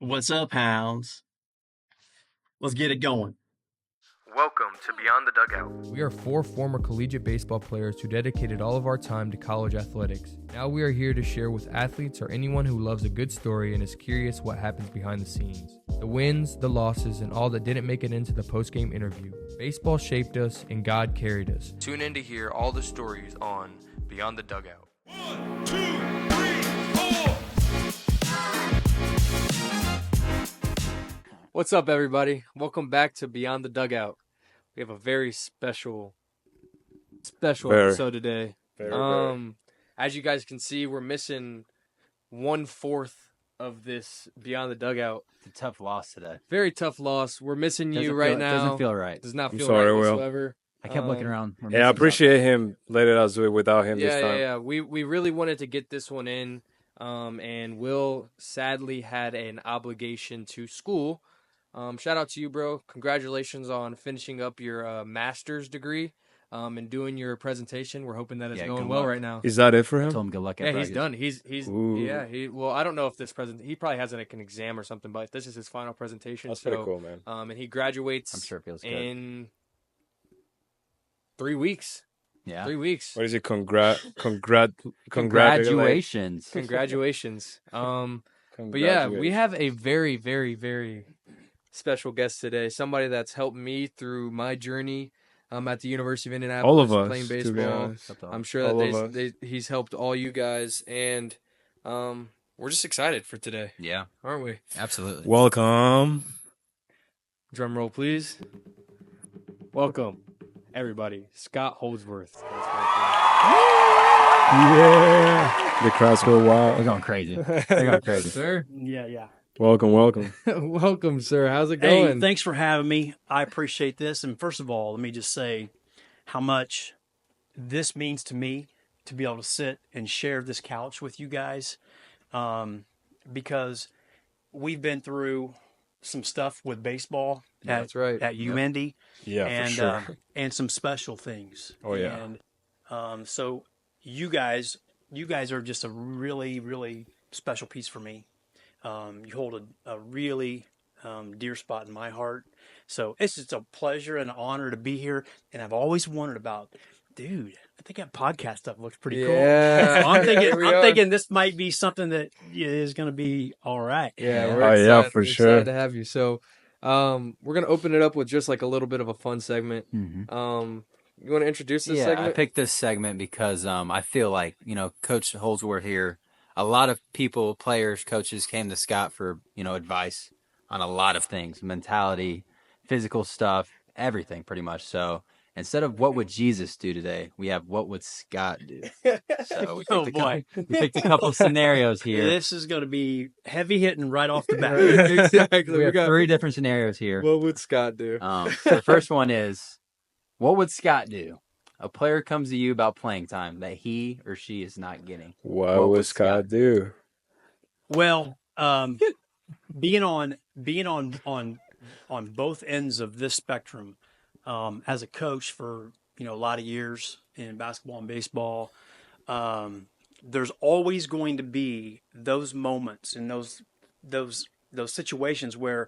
What's up, hounds? Let's get it going. Welcome to Beyond the Dugout. We are four former collegiate baseball players who dedicated all of our time to college athletics. Now we are here to share with athletes or anyone who loves a good story and is curious what happens behind the scenes. The wins, the losses, and all that didn't make it into the post-game interview. Baseball shaped us and God carried us. Tune in to hear all the stories on Beyond the Dugout. 1, 2, 3, 4. What's up, everybody? Welcome back to Beyond the Dugout. We have a very special episode today. As you guys can see, we're missing 1/4 of this Beyond the Dugout. It's a tough loss today. Very tough loss. We're missing you Doesn't now. Doesn't feel right. Does not I'm feel sorry, right Will. whatsoever. I kept looking around. We're Yeah, I missing appreciate him letting us do it without him this time. Yeah. We really wanted to get this one in, and Will sadly had an obligation to school. Shout out to you, bro. Congratulations on finishing up your master's degree and doing your presentation. We're hoping that it's Yeah, going good well luck. right now. Is that it for something. I him? told him good luck. At Yeah, he's practice. done. He's Ooh. well, I don't know if this he probably has like an exam or something, but this is his final presentation. That's so, pretty cool, man. and he graduates I'm sure it feels good. in 3 weeks. Yeah. 3 weeks. What is it? Congratulations. Congratulations. But yeah, we have a very, very, very special guest today. Somebody that's helped me through my journey at the University of Indianapolis all of us playing to be baseball. honest. I'm sure All of that he's helped all you guys, and we're just excited for today, Yeah, aren't we? absolutely. Welcome. Drum roll, please. Welcome, everybody. Scott Holdsworth. Yeah. The crowd's go They're wild. going crazy. They're going crazy. Sir, Yeah. Welcome. welcome, sir. How's it Hey, going? thanks for having me. I appreciate this. And first of all, let me just say how much this means to me to be able to sit and share this couch with you guys, because we've been through some stuff with baseball That's right. at UIndy, Yeah, and for sure. and some special things. Oh, yeah. And so you guys are just a really, really special piece for me. You hold a really dear spot in my heart. So it's just a pleasure and an honor to be here. And I've always wondered about, dude, I think that podcast stuff looks pretty cool. Yeah. So I'm Here we are. thinking this might be something that is going to be all right. Yeah, Yeah. we're Oh, excited, yeah, for we're sure. excited to have you. So, we're gonna open it up with just like a little bit of a fun segment. You want to introduce this Yeah, segment? I picked this segment because I feel like, Coach Holdsworth here, a lot of people, players, coaches came to Scott for, advice on a lot of things, mentality, physical stuff, everything pretty much. So instead of what would Jesus do today, we have what would Scott do. So we Oh, picked, boy. we picked a couple scenarios here. This is going to be heavy hitting right off the bat. Exactly. We have 3 different scenarios here. What would Scott do? The first one is, what would Scott do? A player comes to you about playing time that he or she is not getting. What would Scott do? Well, being on both ends of this spectrum, as a coach for a lot of years in basketball and baseball, there's always going to be those moments and those situations where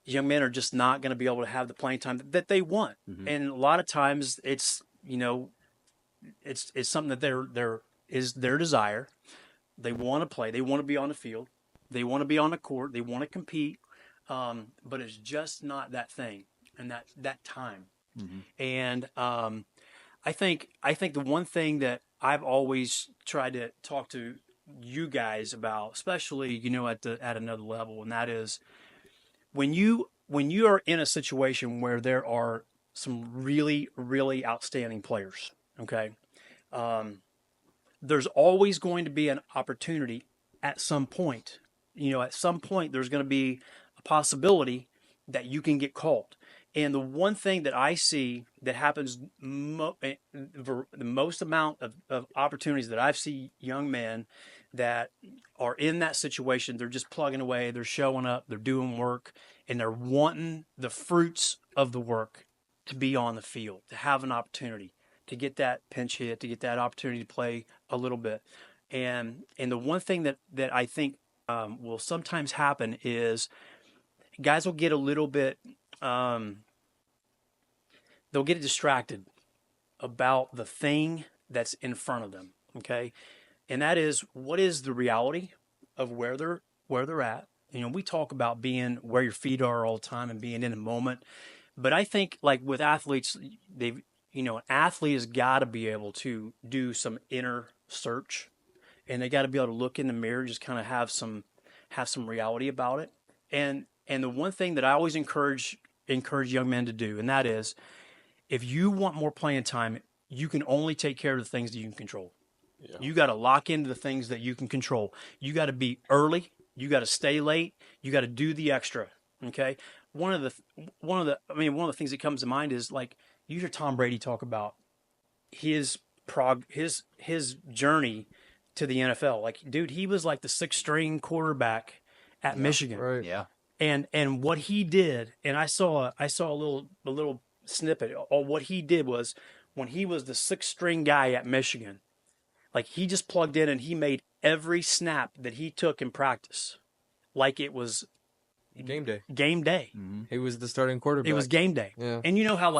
young men are just not going to be able to have the playing time that they want, and a lot of times it's it's something that is their desire. They want to play. They want to be on the field. They want to be on the court. They want to compete. But it's just not that thing and that time. And I think the one thing that I've always tried to talk to you guys about, especially at another level, and that is when you are in a situation where there are some really, really outstanding players. Okay. There's always going to be an opportunity at some point. At some point, there's going to be a possibility that you can get called. And the one thing that I see that happens, the most amount of opportunities that I've seen young men that are in that situation, they're just plugging away, they're showing up, they're doing work, and they're wanting the fruits of the work to be on the field, to have an opportunity, to get that pinch hit, to get that opportunity to play a little bit. And the one thing that I think will sometimes happen is guys will get a little bit, they'll get distracted about the thing that's in front of them. Okay. And that is, what is the reality of where they're at? We talk about being where your feet are all the time and being in the moment. But I think, like with athletes, an athlete has got to be able to do some inner search, and they got to be able to look in the mirror, just kind of have some reality about it. And the one thing that I always encourage young men to do, and that is, if you want more playing time, you can only take care of the things that you can control. Yeah. You got to lock into the things that you can control. You got to be early. You got to stay late. You got to do the extra. Okay. One of the things that comes to mind is, like, you hear Tom Brady talk about his journey to the NFL. Like, dude, he was like the 6th string quarterback at Michigan. Right. Yeah. And what he did, and I saw a little snippet of what he did was, when he was the 6th string guy at Michigan, like, he just plugged in and he made every snap that he took in practice like it was game day. Mm-hmm. He was the starting quarterback. It was game day. Yeah. And you know how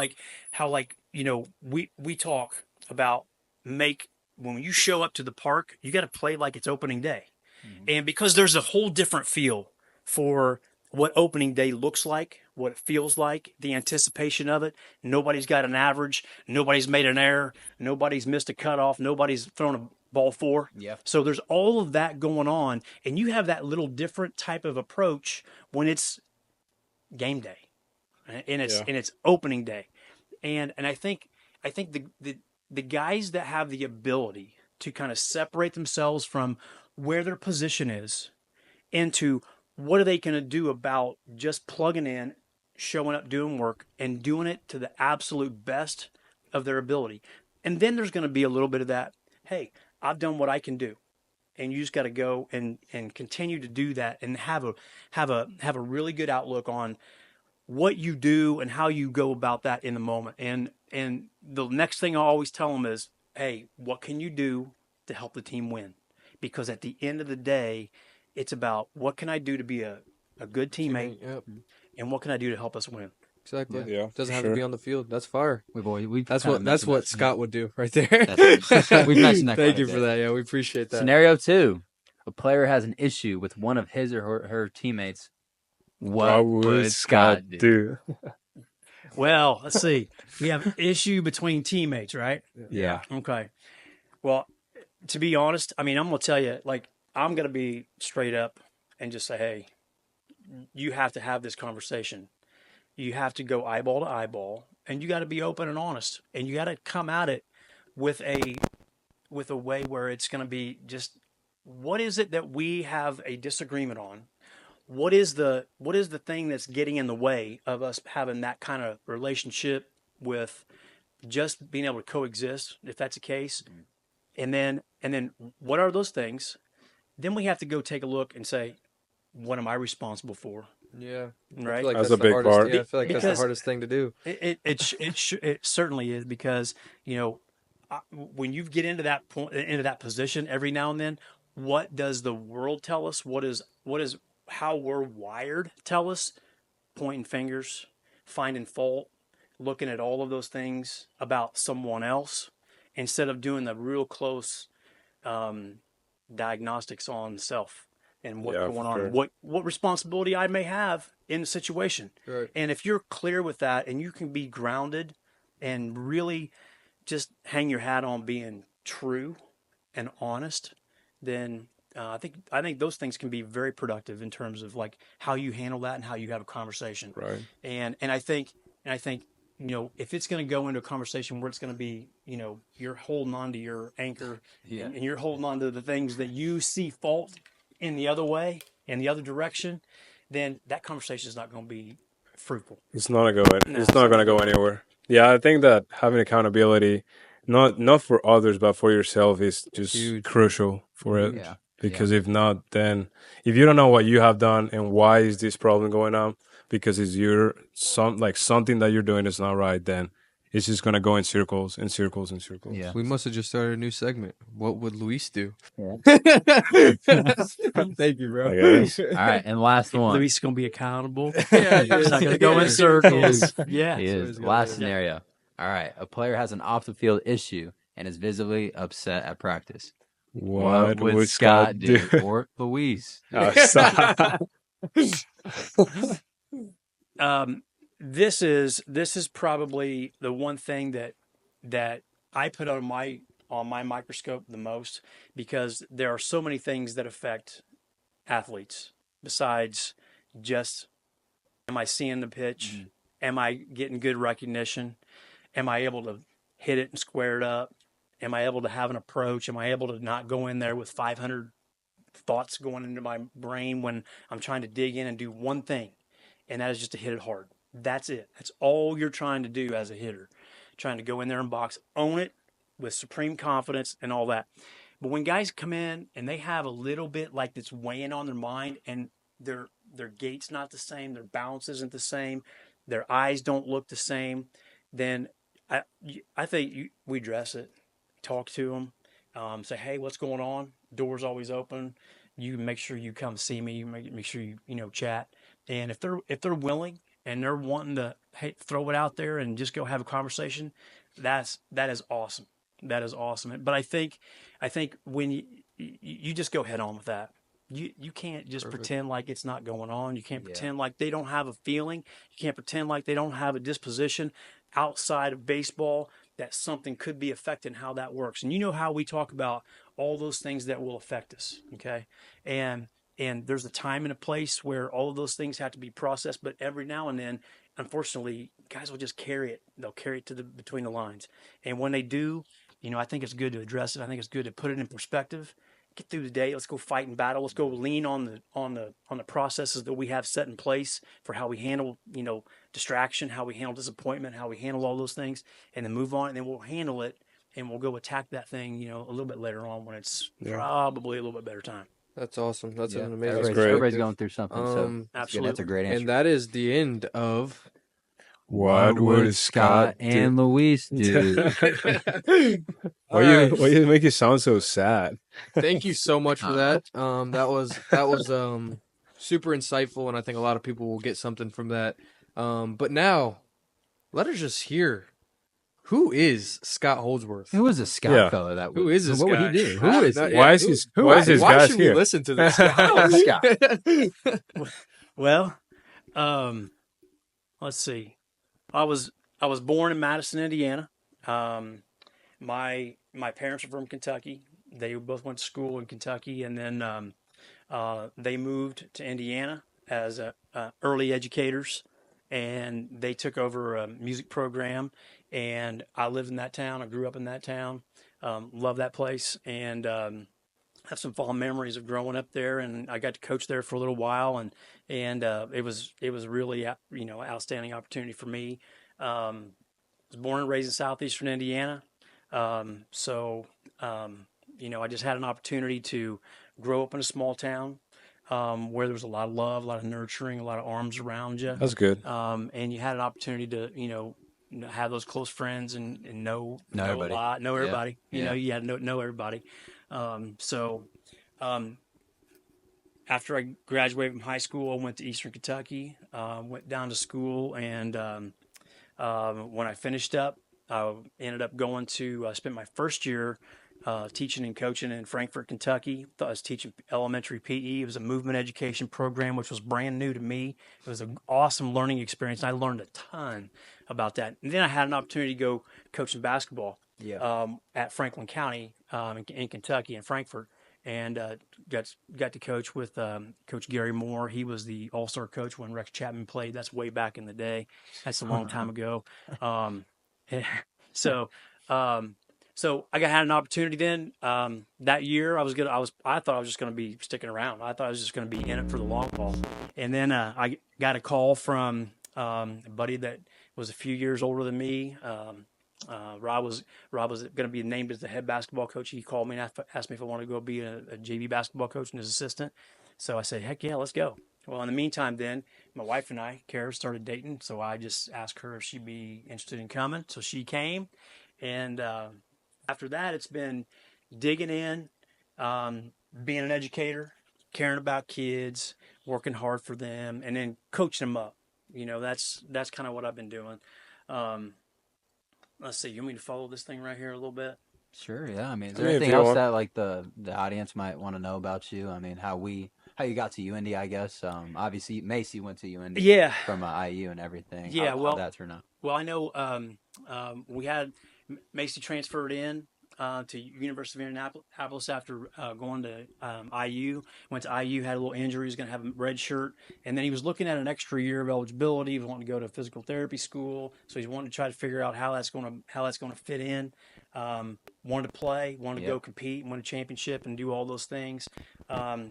we talk about, when you show up to the park, you got to play like it's opening day. Mm-hmm. And because there's a whole different feel for what opening day looks like, what it feels like, the anticipation of it. Nobody's got an average. Nobody's made an error. Nobody's missed a cutoff. Nobody's thrown a ball 4. Yeah. So there's all of that going on, and you have that little different type of approach when it's game day, and it's opening day, and I think the guys that have the ability to kind of separate themselves from where their position is into what are they going to do about just plugging in, showing up, doing work, and doing it to the absolute best of their ability. And then there's going to be a little bit of that, hey, I've done what I can do. And you just got to go and continue to do that, and have a really good outlook on what you do and how you go about that in the moment. And the next thing I always tell them is, hey, what can you do to help the team win? Because at the end of the day, it's about, what can I do to be a good teammate, and what can I do to help us win? Exactly. Yeah, Doesn't have to be on the field. That's fire. That's what Scott would do right there. We've mentioned that. Thank you for that. Yeah, we appreciate that. Scenario 2: a player has an issue with one of his or her teammates. What would Scott do? Well, let's see. We have an issue between teammates, right? Yeah. Okay. Well, to be honest, I mean, I'm going to tell you, like, I'm going to be straight up and just say, hey, you have to have this conversation. You have to go eyeball to eyeball, and you got to be open and honest, and you got to come at it with a way where it's going to be just, what is it that we have a disagreement on? What is the thing that's getting in the way of us having that kind of relationship with just being able to coexist, if that's the case? And then what are those things? Then we have to go take a look and say, what am I responsible for? Yeah. Right. I feel like That's that's a big hardest, part. Yeah, I feel like that's the hardest thing to do. It certainly is, because, when you get into that point, into that position every now and then, what does the world tell us? What is how we're wired tell us? Pointing fingers, finding fault, looking at all of those things about someone else, instead of doing the real close diagnostics on self and what's going on, what responsibility I may have in the situation. Right. And if you're clear with that, and you can be grounded and really just hang your hat on being true and honest, then I think those things can be very productive in terms of, like, how you handle that and how you have a conversation. Right. And I think if it's going to go into a conversation where it's going to be, you're holding on to your anchor, and you're holding on to the things that you see fault in the other way, in the other direction, then that conversation is not going to be fruitful. It's not going to go anywhere. Yeah, I think that having accountability, not for others but for yourself, is just huge. Crucial for it. Yeah. Because if not, then if you don't know what you have done and why is this problem going on, because it's something that you're doing is not right, then it's just gonna go in circles and circles and circles. Yeah. We must have just started a new segment. What would Luis do? Yeah. Thank you, bro. I guess. All right, and last one. Luis is going to be accountable. Yeah, He's not going to go in He circles. is. Yeah. He is. Last scenario. All right, a player has an off the field issue and is visibly upset at practice. What would Scott do? Or Luis? Oh, stop. This is probably the one thing that I put on my microscope the most, because there are so many things that affect athletes besides just, am I seeing the pitch? Mm-hmm. Am I getting good recognition? Am I able to hit it and square it up? Am I able to have an approach? Am I able to not go in there with 500 thoughts going into my brain when I'm trying to dig in and do one thing, and that is just to hit it hard? That's it. That's all you're trying to do as a hitter, trying to go in there and box, own it with supreme confidence and all that. But when guys come in and they have a little bit like that's weighing on their mind, and their gait's not the same, their balance isn't the same, their eyes don't look the same, then I think we address it, talk to them, say, hey, what's going on? Door's always open. You make sure you come see me. Make sure you chat. And if they're willing and they're wanting to throw it out there and just go have a conversation, that is awesome. That is awesome. But I think when you just go head on with that. You can't just pretend like it's not going on. You can't pretend like they don't have a feeling. You can't pretend like they don't have a disposition outside of baseball that something could be affecting how that works. And you know how we talk about all those things that will affect us, okay? And there's a time and a place where all of those things have to be processed, but every now and then, unfortunately, guys will just carry it. They'll carry it to between the lines. And when they do, I think it's good to address it. I think it's good to put it in perspective. Get through the day. Let's go fight and battle. Let's go lean on the processes that we have set in place for how we handle, distraction, how we handle disappointment, how we handle all those things, and then move on. And then we'll handle it, and we'll go attack that thing, a little bit later on when it's probably a little bit better time. That's awesome. That's an amazing. Everybody's going through something. So absolutely, that's a great answer. And that is the end of. What would Scott and Luis do? Why you make it sound so sad? Thank you so much for that. That was super insightful, and I think a lot of people will get something from that. But now, let us just hear, who is Scott Holdsworth? Who is this Scott fella? That Who is this What guy? would he do? Who is he? Why is his guys Why should we here? listen to this guy? Scott. Well, let's see. I was born in Madison, Indiana. My parents are from Kentucky. They both went to school in Kentucky, and then they moved to Indiana as early educators, and they took over a music program. And I lived in that town. I grew up in that town. Love that place, and have some fond memories of growing up there. And I got to coach there for a little while, and it was really outstanding opportunity for me. I was born and raised in southeastern Indiana, so I just had an opportunity to grow up in a small town where there was a lot of love, a lot of nurturing, a lot of arms around you. That's good. And you had an opportunity to have those close friends and know everybody. a lot, know everybody. Yeah. You had to know everybody. After I graduated from high school, I went to Eastern Kentucky, went down to school, and when I finished up, I ended up going to spent my first year teaching and coaching in Frankfort, Kentucky. I was teaching elementary PE. It was a movement education program, which was brand new to me. It was an awesome learning experience, and I learned a ton about that. And then I had an opportunity to go coaching basketball at Franklin County in Kentucky, in Frankfort, and got to coach with Coach Gary Moore. He was the all-star coach when Rex Chapman played. That's way back in the day. That's a long time ago. So I had an opportunity then. That year, I thought I was just going to be sticking around. I thought I was just going to be in it for the long haul. And then I got a call from a buddy that was a few years older than me. Rob was going to be named as the head basketball coach. He called me and asked me if I wanted to go be a JV basketball coach and his assistant. So I said, heck yeah, let's go. Well, in the meantime, then my wife and I, Kara, started dating. So I just asked her if she'd be interested in coming. So she came, and after that, it's been digging in, being an educator, caring about kids, working hard for them, and then coaching them up. That's kind of what I've been doing. Um, let's see. You want me to follow this thing right here a little bit? Sure, yeah. I mean, is I there mean, if anything you else want. that like the audience might want to know about you? I mean, how you got to UND, I guess. Obviously Macy went to UND Yeah, from IU and everything. yeah. How'd that turn out? Well, I know we had Macy transferred in to University of Indianapolis after going to IU. Went to IU, had a little injury. He was going to have a red shirt, and then he was looking at an extra year of eligibility. He was wanting to go to physical therapy school, so he's wanting to try to figure out how that's going to fit in. Wanted to play, wanted to go compete, win a championship, and do all those things.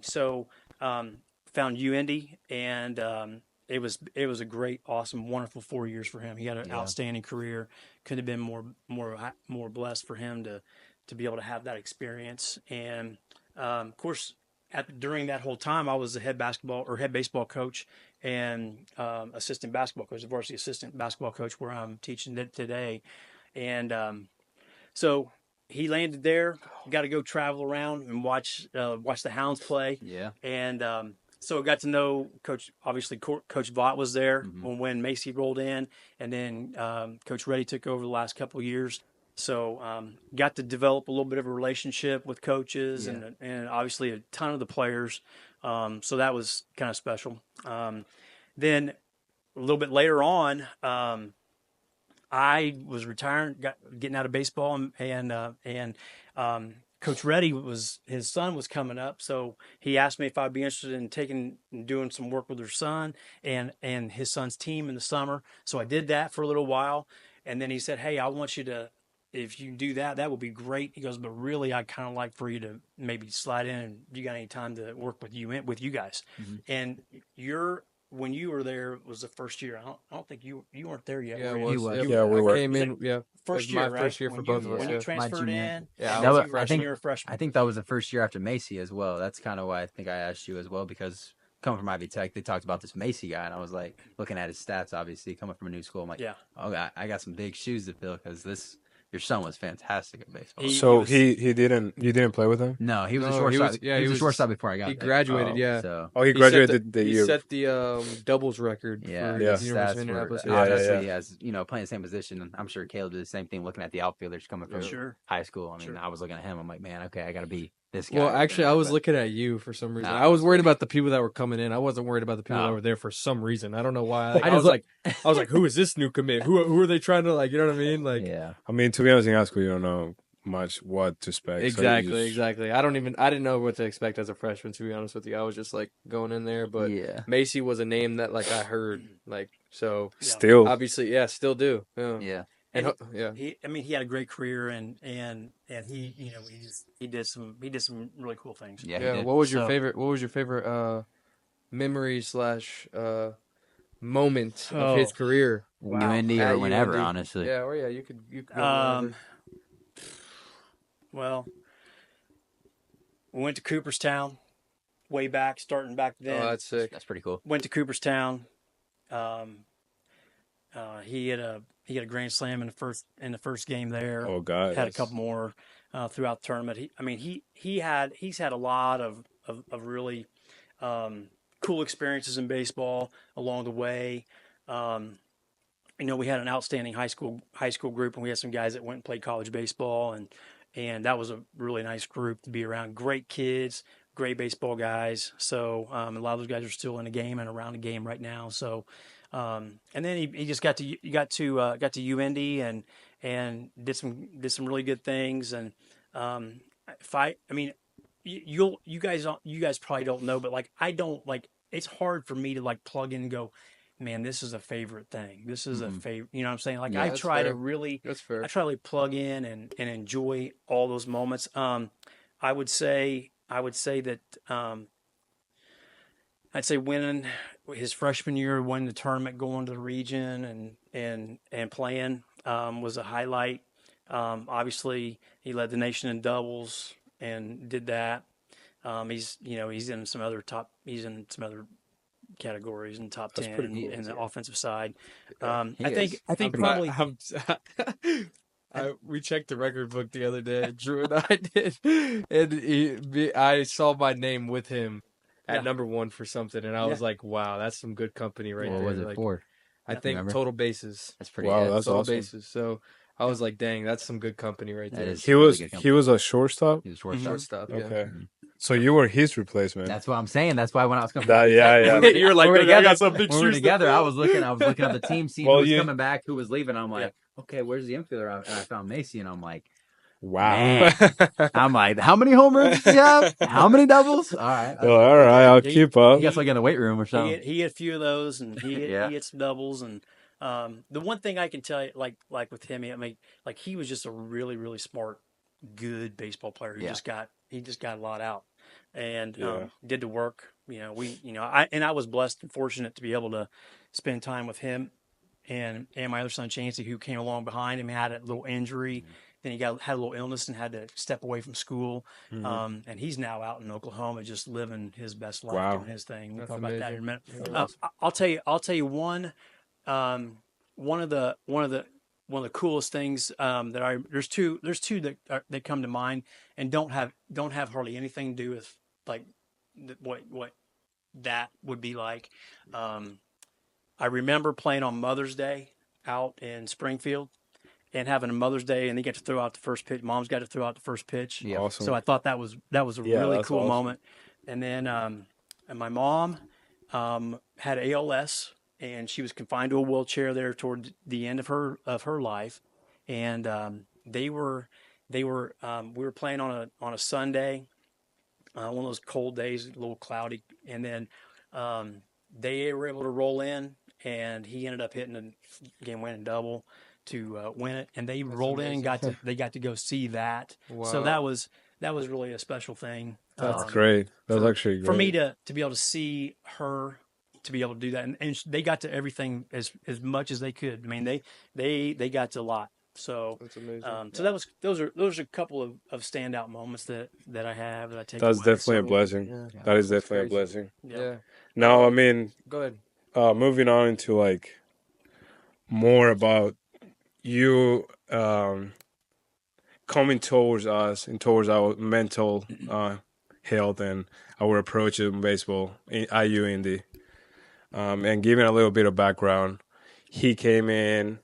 So found UIndy, and it was a great, awesome, wonderful 4 years for him. He had an outstanding career. Could have been more blessed for him to be able to have that experience. And of course, during that whole time, I was the head baseball coach and assistant basketball coach, the varsity assistant basketball coach, where I'm teaching it today. And so he landed there. Got to go travel around and watch the Hounds play. Yeah. And so I got to know Coach. Obviously, Coach Vaught was there when Macy rolled in, and then Coach Reddy took over the last couple of years. So got to develop a little bit of a relationship with coaches and obviously a ton of the players. So that was kind of special. Then a little bit later on, I was retiring, getting out of baseball, and Coach Reddy his son was coming up, so he asked me if I'd be interested in doing some work with their son and his son's team in the summer. So I did that for a little while, and then he said, "Hey, I want you to, if you do that, that would be great." He goes, "But really, I'd kind of like for you to maybe slide in, and you got any time to work with you guys?" And when you were there was the first year. I don't think you weren't there yet. Yeah, were it you? was. was. Yeah, we I were. came in. Yeah, First it was my year, right? first year for both of us. When Yeah. you transferred junior. in, Yeah, and That was, you were I think you're a freshman. I think that was the first year after Macy as well. That's kind of why I think I asked you as well, because coming from Ivy Tech, they talked about this Macy guy, and I was like looking at his stats. Obviously, coming from a new school, I'm like, Yeah. oh, I got some big shoes to fill, because your son was fantastic at baseball. So you didn't play with him? No, he was a No, shortstop. he He was was- a shortstop before I got He there. graduated. Yeah. So Oh, he He set graduated the he year. set the doubles record yeah, for the Yeah. the University stats of Indianapolis. were Yeah, obviously yeah. as playing the same position. And I'm sure Caleb did the same thing, looking at the outfielders coming from Sure. high school. I mean, Sure. I was looking at him. I'm like, man, okay, I got to be this guy. Well, actually, I was But- looking at you for some reason. Nah. I was worried about the people that were coming in. I wasn't worried about the people that No. were there for some reason. I don't know why. I I was just- like, who is this new commit? Who are they trying to, like? You know what I mean? Like, yeah. I mean, to be honest, in high school, you don't know much what to expect. So you exactly, just- exactly. I didn't know what to expect as a freshman. To be honest with you, I was just like going in there. But Yeah. Macy was a name that like I heard, like, so Still, obviously, yeah, still do. Yeah. Yeah. And yeah. He had a great career, and he he did some really cool things. Yeah. he Yeah. did. What was your So- favorite? What was your favorite memory slash moment of Oh. his career? UND At or whenever, UND. honestly. Yeah, or yeah, you could go wherever. Well, we went to Cooperstown way back, starting back then. Oh, that's sick. That's pretty cool. Went to Cooperstown. He had a grand slam in the first game there. oh god, Had a couple more throughout the tournament. He's had a lot of really cool experiences in baseball along the way. We had an outstanding high school group, and we had some guys that went and played college baseball, and that was a really nice group to be around. Great kids, great baseball guys. So a lot of those guys are still in the game and around the game right now. So. And then he just got to UND and did some really good things. And you guys probably don't know, but like I don't like, it's hard for me to like plug in and go, man, this is a favorite thing. This is a favorite. You know what I'm saying? Like Yeah, I that's try to fair. really, That's fair. I try to like plug in and enjoy all those moments. I would say that. I'd say winning his freshman year, winning the tournament, going to the region, and playing was a highlight. Obviously, he led the nation in doubles and did that. He's in some other categories and top That's 10 pretty cool. in the offensive side. He I think is. probably We checked the record book the other day. Drew and I did, and I saw my name with him at Yeah. number 1 for something, and I was like, "Wow, that's some good company right What there." was it Like, for? I think Remember? total bases. That's pretty Wow, good. that's Total awesome. bases. So I was like, "Dang, that's some good company right That there." is He really was good he company. was a shortstop. He was shortstop. Shortstop. Yeah. Okay, so you were his replacement. That's what I'm saying. That's why when I was coming, That, yeah. You were like, when we were "Look, I together, got some big when we were shoes to together, I fill." was looking at the team, seeing Well, who was you- coming back, who was leaving. I'm like, okay, where's the infielder? And I found Macy, and I'm like, Wow. Man. I'm like, how many home runs does he have? How many doubles? All right. You're like, all right, I'll He- keep up. He gets like in the weight room or he something. he had a few of those, and he Yeah. hit some doubles. And the one thing I can tell you, like with him, I mean, like he was just a really really smart, good baseball player who Yeah. just got a lot out and Yeah. did the work. I was blessed and fortunate to be able to spend time with him and my other son Chancey, who came along behind him, had a little injury. Then he had a little illness and had to step away from school. Mhm. And he's now out in Oklahoma, just living his best life, Wow. doing his thing. We'll That's talk about that in a minute. Yeah. I'll tell you one of the coolest things there's two that come to mind and don't have hardly anything to do with like what that would be like. I remember playing on Mother's Day out in Springfield and having a Mother's Day, and they get to throw out the first pitch. Mom's got to throw out the first pitch. Yeah. Awesome. So I thought that was a Yeah, really that's cool awesome. moment. And then and my mom had ALS, and she was confined to a wheelchair there toward the end of her life. And we were playing on a Sunday, one of those cold days, a little cloudy, and then they were able to roll in, and he ended up hitting a game-winning double to win it, and they rolled in and they got to go see that. So Wow. that was really a special thing. That's great. That's actually great. For me to be able to see her, to be able to do that, and they got to everything as much as they could. I mean, they got to a lot. So That's amazing. so those are a couple of standout moments that I have that I take. That's away. definitely a So, blessing. Yeah. That is definitely a crazy. blessing. Yeah. Now, I mean, Go ahead. moving on into like more about you coming towards us and towards our mental health and our approach to baseball at IU Indy, and giving a little bit of background. He came in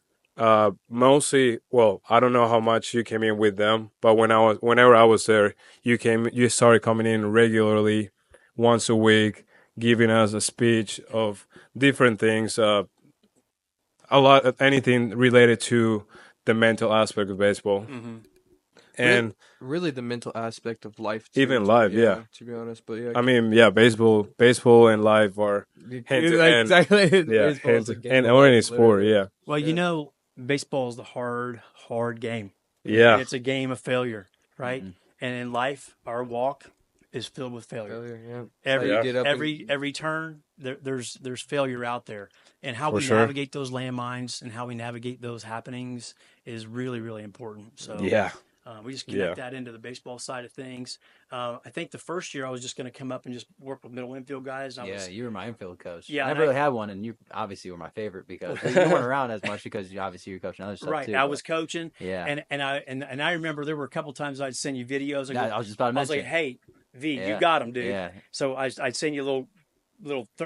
mostly. Well, I don't know how much you came in with them, but whenever I was there, you started coming in regularly, once a week, giving us a speech of different things. A lot of anything related to the mental aspect of baseball. Mhm. And Really the mental aspect of life. Too, even life, yeah. To be honest, but yeah. I mean, yeah, baseball and life are hand to hand. Exactly. Yeah, Baseball is a game and of or life, any sport, literally. yeah. Well, Yeah. baseball is the hard game. Yeah. It's a game of failure, right? Mhm. And in life, our walk is filled with failure. Failure, yeah. Every How you get up every turn, there's failure out there, and how For we sure. navigate those landmines and how we navigate those happenings is really really important. So Yeah. we just connect Yeah. that into the baseball side of things. I think the first year I was just going to come up and just work with middle infield guys. And I Yeah, was, you were my infield coach. Yeah, I and never really had one, and you obviously were my favorite because you weren't around as much because you were coaching other stuff right. too. I but- was coaching, Yeah. and I remember there were a couple times I'd send you videos. Yeah, I was just about to I was like, mention. hey, V, Yeah. you got him, dude. Yeah. So I'd send you a little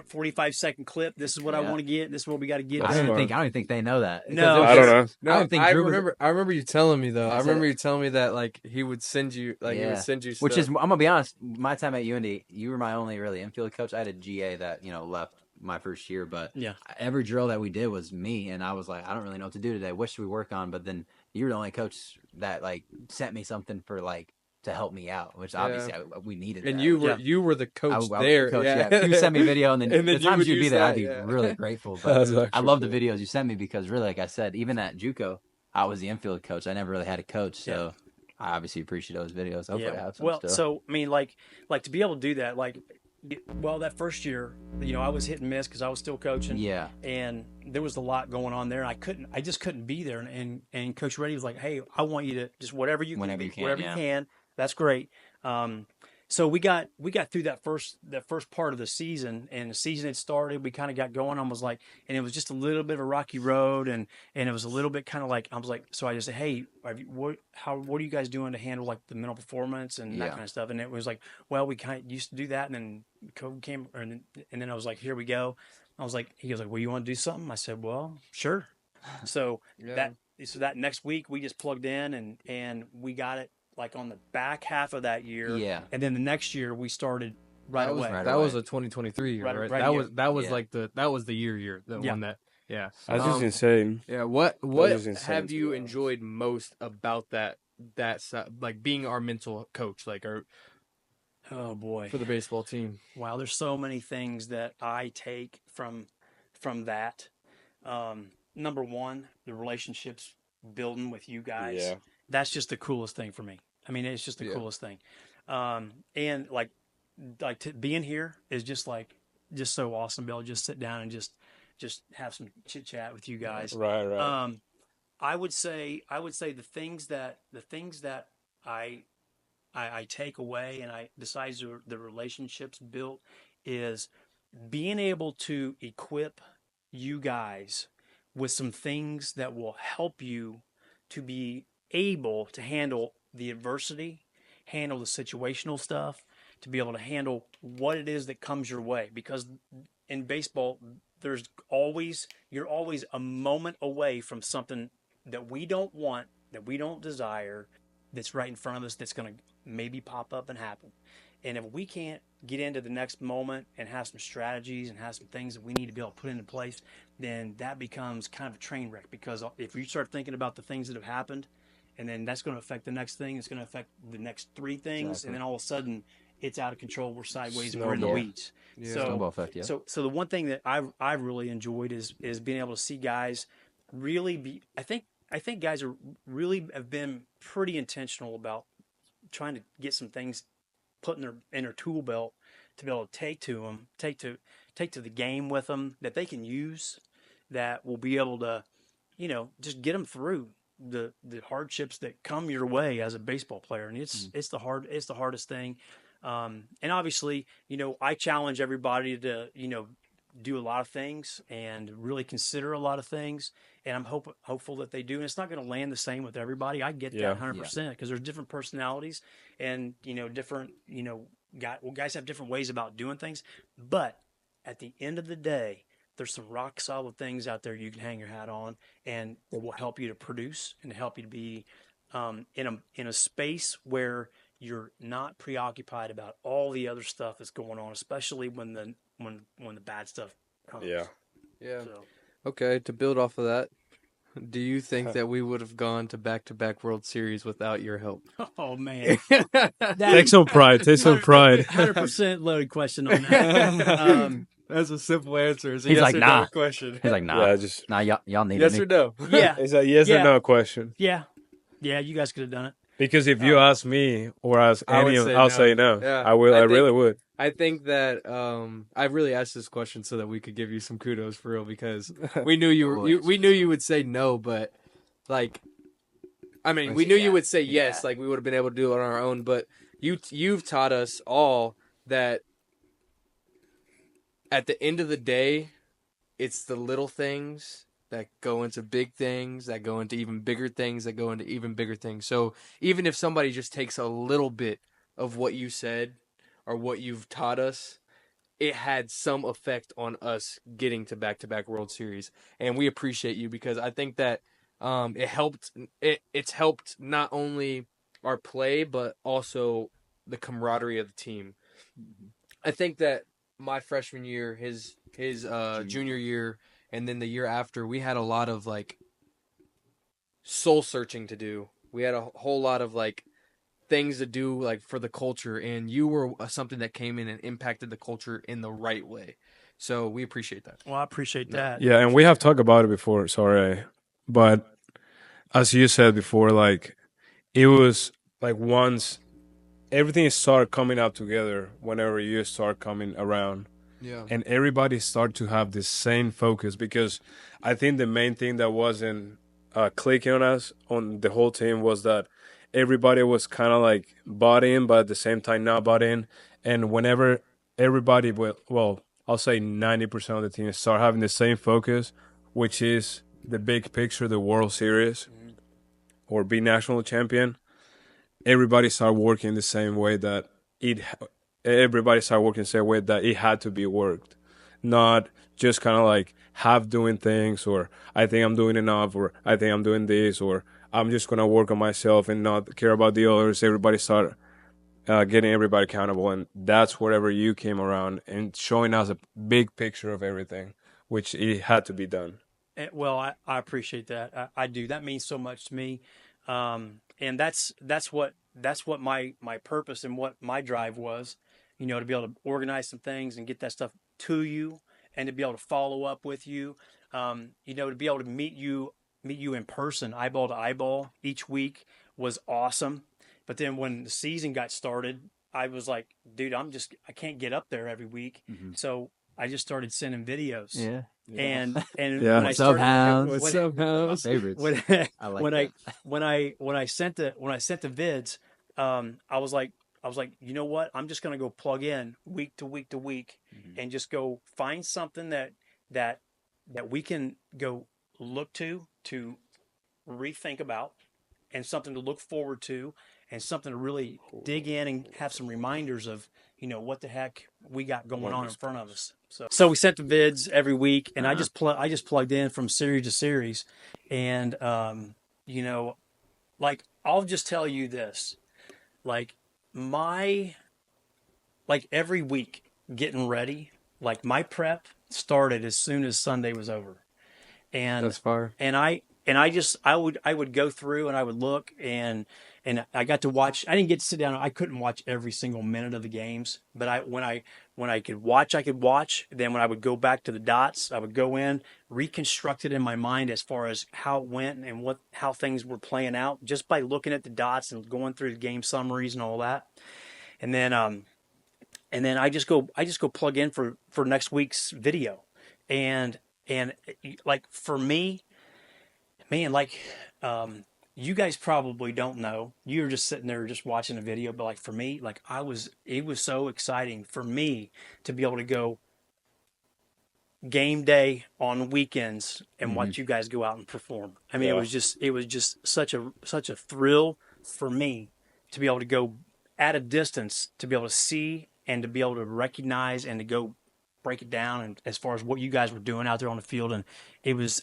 45-second clip. This is what I Yeah. want to get. This is what we got to get. I don't fun. even think they know that. No. Because it was I don't just- know. I don't think Drew was- I remember you telling me though. I That's remember it. you telling me that like he would send you he Yeah. would send you Which stuff. is, I'm gonna be honest. My time at UND, you were my only really infield coach. I had a GA that left my first year, but Yeah. every drill that we did was me, and I was like, I don't really know what to do today. What should we work on? But then you were the only coach that like sent me something for like to help me out, which obviously we needed. and that. you were Yeah. you were the coach I was there. coach, yeah. You sent me a video, and then And then the you times would you'd be use there, I'd that, be yeah. really grateful. That's But I actually love the cool. videos you sent me because really, like I said, even at JUCO, I was the infield coach. I never really had a coach, so I obviously appreciate those videos. Hopefully, I have some Well, still. so I mean, like to be able to do that, that first year, I was hit and miss because I was still coaching. yeah, And there was a lot going on there. And I just couldn't be there. And Coach Reddy was like, hey, I want you to just whatever you Whenever you can, whatever yeah. you can. That's great. So we got through that first part of the season, and the season had started. We kind of got going. I was like, and it was just a little bit of a rocky road, and it was a little bit kind of like, I was like, so I just said, hey, what are you guys doing to handle like the mental performance and that kind of stuff? And it was like, well, we kind of used to do that, and then COVID came, and then I was like, here we go. I was like, he goes like, well, you want to do something? I said, well, sure. So that next week we just plugged in and we got it like on the back half of that year. Yeah. And then the next year we started right away. That was a 2023 year, right? That was like the year the one that That's just insane. Yeah, what is insane. have you enjoyed most about that like being our mental coach, like our Oh boy. for the baseball team? Wow, there's so many things that I take from that. Number one, the relationships building with you guys. Yeah. That's just the coolest thing for me. I mean, it's just the coolest thing. And like being here is just so awesome. Be able to just sit down and just have some chit chat with you guys. Right. I would say the things that I take away and I decide the relationships built is being able to equip you guys with some things that will help you to be able to handle the adversity, handle the situational stuff, to be able to handle what it is that comes your way. Because in baseball, you're always a moment away from something that we don't want, that we don't desire, that's right in front of us, that's going to maybe pop up and happen. And if we can't get into the next moment and have some strategies and have some things that we need to be able to put into place, then that becomes kind of a train wreck. Because if you start thinking about the things that have happened, and then that's going to affect the next thing, it's going to affect the next three things, and then all of a sudden it's out of control. We're sideways and we're in the weeds. Yeah. Snowball effect, yeah. So the one thing that I've really enjoyed is being able to see guys really be. I think guys have been pretty intentional about trying to get some things put in their tool belt to be able to take to the game with them that they can use, that will be able to, just get them through the hardships that come your way as a baseball player. And it's the hardest thing. And obviously, I challenge everybody to, do a lot of things and really consider a lot of things. And I'm hopeful that they do. And it's not going to land the same with everybody. I get that 100% because there's different personalities and, different, guys have different ways about doing things. But at the end of the day, there's some rock solid things out there you can hang your hat on, and it will help you to produce and help you to be in a space where you're not preoccupied about all the other stuff that's going on, especially when the bad stuff comes. Yeah. So. Okay, to build off of that, do you think that we would have gone to back-to-back World Series without your help? Oh man, Take some pride. 100% loaded question on that. That's a simple answer. It's a He's yes like, or nah. no question. He's like, nah. Yeah, just Nah, y'all need Yes me. or no? Yeah, it's a yes or no question. yeah, you guys could have done it. Because if you ask me or ask I would any of say I'll no. say no. Yeah. I will. I think- really would. I think that I really asked this question so that we could give you some kudos for real, because we knew we knew you would say no, but like, I mean, we knew you would say yes, like we would have been able to do it on our own. But you've taught us all that at the end of the day, it's the little things that go into big things, that go into even bigger things, that go into even bigger things. So even if somebody just takes a little bit of what you said or what you've taught us, it had some effect on us getting to back-to-back World Series. And we appreciate you, because I think that it's helped not only our play, but also the camaraderie of the team. I think that my freshman year, his junior year, and then the year after, we had a lot of like soul searching to do. We had a whole lot of like things to do like for the culture, and you were something that came in and impacted the culture in the right way. So we appreciate that. Well, I appreciate that. Yeah, and we have talked about it before. Sorry, but as you said before, like it was like once everything started coming up together. Whenever you start coming around. Yeah. And everybody start to have the same focus, because I think the main thing that wasn't clicking on us, on the whole team, was that everybody was kind of like bought in, but at the same time not bought in. And whenever everybody, well, I'll say 90% of the team start having the same focus, which is the big picture, the World Series, or be national champion, everybody start working the same way that everybody start working the same way that it had to be worked. Not just kind of like half doing things, or I think I'm doing enough, or I think I'm doing this, or I'm just going to work on myself and not care about the others. Everybody start getting everybody accountable. And that's wherever you came around and showing us a big picture of everything, which it had to be done. Well, I appreciate that. I do. That means so much to me. And that's what my purpose and what my drive was, to be able to organize some things and get that stuff to you, and to be able to follow up with you, to be able to meet you in person, eyeball to eyeball each week was awesome. But then when the season got started, I was like, dude, I can't get up there every week. Mhm. So I just started sending videos. Yeah. And Yeah. when I What's up, started, hounds? What's up, house? Favorites. when I like when that. when I sent the vids, I was like, you know what? I'm just gonna go plug in week to week to week, and just go find something that we can go look to rethink about, and something to look forward to, and something to really dig in and have some reminders of, what the heck we got going on in front of us. So we sent the vids every week, and I just plugged in from series to series, and like, I'll just tell you this, like every week getting ready, like my prep started as soon as Sunday was over, and That's fire. and I would go through and I would look, and I got to watch. I didn't get to sit down. I couldn't watch every single minute of the games, but when I could watch, I could watch. Then when I would go back to the dots, I would go in, reconstruct it in my mind as far as how it went and how things were playing out, just by looking at the dots and going through the game summaries and all that. And then I just go plug in for next week's video, and like, for me, man, like, you guys probably don't know. You're just sitting there just watching a video, but like, for me, like, it was so exciting for me to be able to go game day on weekends and watch you guys go out and perform. I mean, Yeah. it was just such a thrill for me to be able to go at a distance, to be able to see and to be able to recognize and to go break it down, and as far as what you guys were doing out there on the field. And it was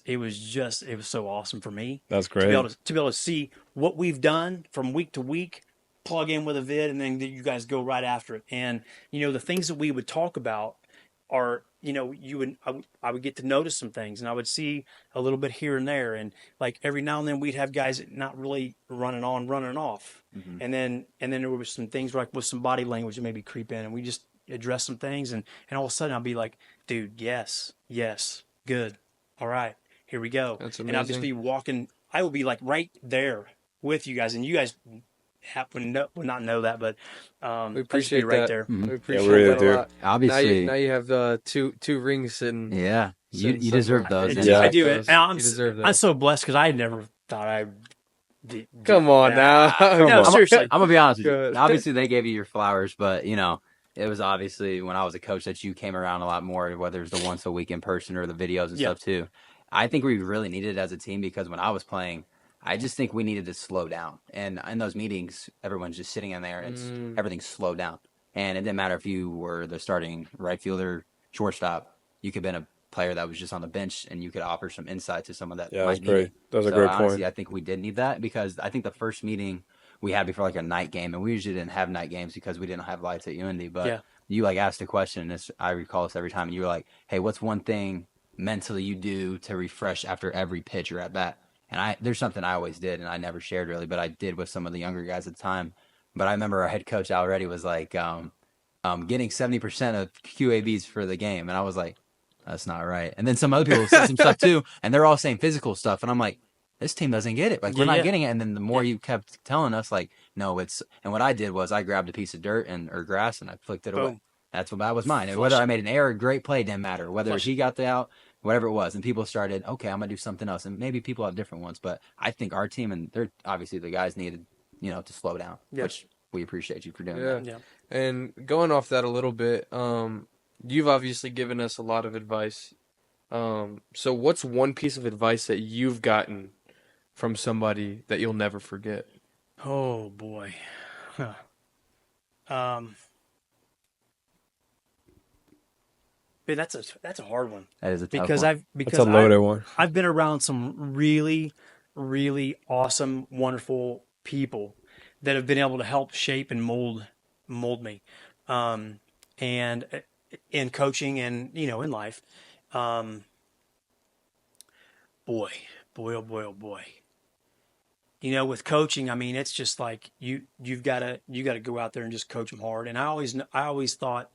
so awesome for me. That's To be great. able to see what we've done from week to week, plug in with a vid, and then you guys go right after it. And the things that we would talk about are, I would get to notice some things, and I would see a little bit here and there, and like every now and then we'd have guys not really running on, running off, and then there were some things like with some body language that maybe creep in, and we just address some things, and all of a sudden I'll be like, dude, yes, good, all right, here we go. That's And I'll just amazing. be walking. I will be like right there with you guys, and you guys would not know that, but We I'll just be appreciate right that. there. We appreciate we really that do. a lot. Obviously. Now you have two rings sitting. Yeah. You sitting deserve somewhere. those. I Yeah. do it. Those. And You deserve those. I'm so blessed because I never thought I. Come on now. No, seriously. I'm gonna be honest with you. Good. Obviously, they gave you your flowers, but it was obviously when I was a coach that you came around a lot more, whether it's the once a week in person or the videos and Yeah. stuff too. I think we really needed it as a team, because when I was playing, I just think we needed to slow down. And in those meetings, everyone's just sitting in there. Everything's slowed down. And it didn't matter if you were the starting right fielder, shortstop. You could have been a player that was just on the bench, and you could offer some insight to someone that Yeah, might that's need great. it. That's a So great honestly, point. I think we did need that, because I think the first meeting we had before like a night game, and we usually didn't have night games because we didn't have lights at UND, but Yeah. you like asked a question, and I recall this every time, and you were like, hey, what's one thing mentally you do to refresh after every pitch or at bat? And there's something I always did, and I never shared really, but I did with some of the younger guys at the time. But I remember our head coach already was like, getting 70% of QABs for the game. And I was like, that's not right. And then some other people said some stuff too, and they're all saying physical stuff. And I'm like, this team doesn't get it. Like, we're not getting it. And then the more you kept telling us, like, no, and what I did was I grabbed a piece of dirt or grass and I flicked it away. Boom. That was mine. And whether I made an error, great play, didn't matter. Whether he got the out, whatever it was. And people started, okay, I'm going to do something else. And maybe people have different ones, but I think our team, and they're obviously the guys needed to slow down, Yeah. which we appreciate you for doing Yeah. that. Yeah. And going off that a little bit, you've obviously given us a lot of advice. So what's one piece of advice that you've gotten from somebody that you'll never forget? Oh boy. Huh. Man, that's a hard one That is a tough because one. That's a loaded one. I've been around some really, really awesome, wonderful people that have been able to help shape and mold me, and in coaching and in life. Boy, oh boy, oh boy. With coaching, I mean, it's just like you've got to go out there and just coach them hard. And I always thought,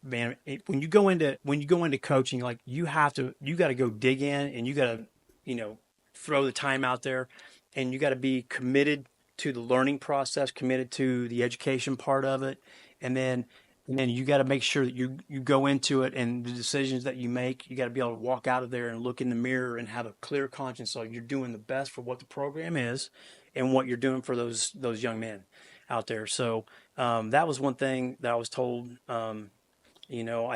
man, when you go into coaching, like you got to go dig in and you got to throw the time out there, and you got to be committed to the learning process, committed to the education part of it, and then you got to make sure that you go into it, and the decisions that you make, you got to be able to walk out of there and look in the mirror and have a clear conscience, so you're doing the best for what the program is and what you're doing for those young men out there. So that was one thing that I was told. I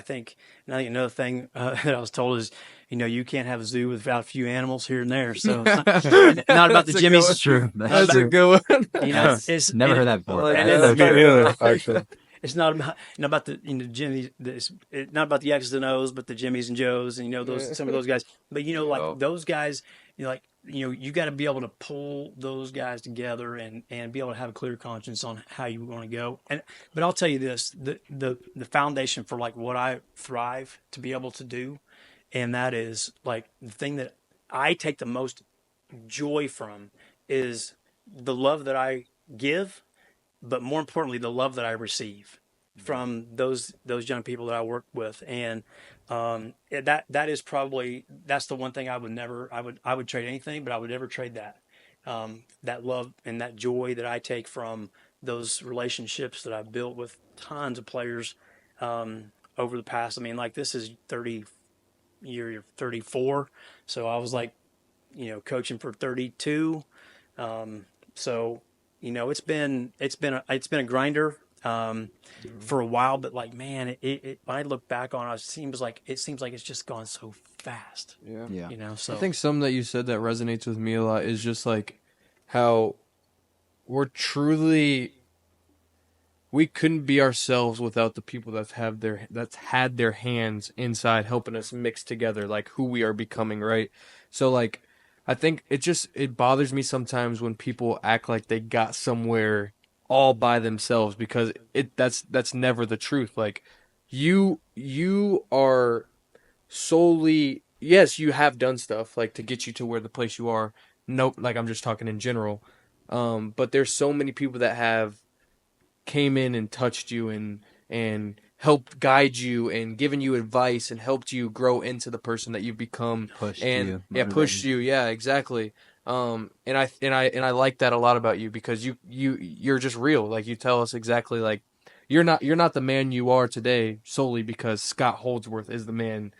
think another thing that I was told is, you can't have a zoo without a few animals here and there. So it's not about the Jimmys. That's true. That's a good one. It's Never heard that before. Like that. Neither, actually. It's not about the Jimmys. It's not about the X's and O's, but the Jimmys and Joes, and some of those guys. But those guys, you got to be able to pull those guys together and be able to have a clear conscience on how you want to go. But I'll tell you this: the foundation for like what I thrive to be able to do, and that is like the thing that I take the most joy from is the love that I give, but more importantly, the love that I receive from those young people that I work with. And that is probably, that's the one thing I would trade anything, but I would never trade that love and that joy that I take from those relationships that I've built with tons of players over the past. I mean, like this is 34. So I was like, coaching for 32. So, it's been a grinder for a while, but like, man, it when I look back on it, it seems like it's just gone so fast. Yeah. So I think something that you said that resonates with me a lot is just like how we couldn't be ourselves without the people that's had their hands inside helping us mix together like who we are becoming, right? So like I think it bothers me sometimes when people act like they got somewhere all by themselves, because that's never the truth. Like you are solely, yes, you have done stuff like to get you to where the place you are. Nope, like I'm just talking in general. But there's so many people that have came in and touched you and helped guide you and given you advice and helped you grow into the person that you've become. Pushed you. Yeah, exactly. And I like that a lot about you, because you're just real. Like you tell us exactly, like you're not the man you are today solely because Scott Holdsworth is the man.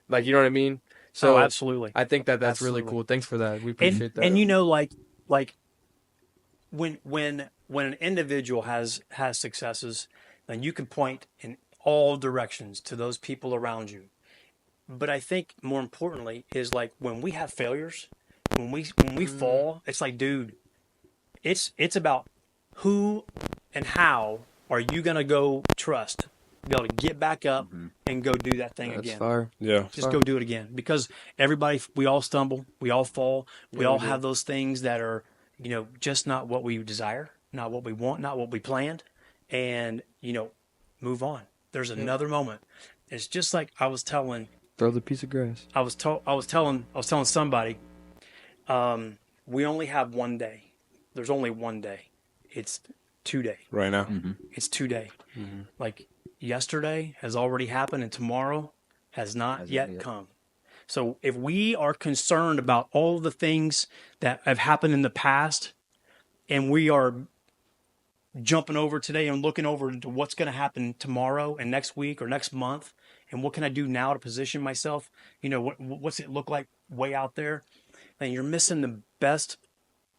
Like, you know what I mean? So absolutely. I think that's Absolutely. really cool. Thanks for that. We appreciate that. And like when an individual has successes, then you can point in all directions to those people around you. But I think more importantly is like when we have failures, when we fall, it's like, dude, it's about who and how are you gonna go trust, be able to get back up and go do that thing again. Fire. Yeah. Just go do it again, because we all stumble, we all fall, we all have those things that are, just not what we desire, not what we want, not what we planned, and move on. There's another moment. It's just like I was telling. Throw the piece of grass. I was telling somebody. We only have one day. There's only one day. It's today. Right now. It's today. Like yesterday has already happened, and tomorrow has not yet come. So if we are concerned about all the things that have happened in the past, and we are jumping over today and looking over into what's going to happen tomorrow and next week or next month, and what can I do now to position myself? What's it look like way out there? And you're missing the best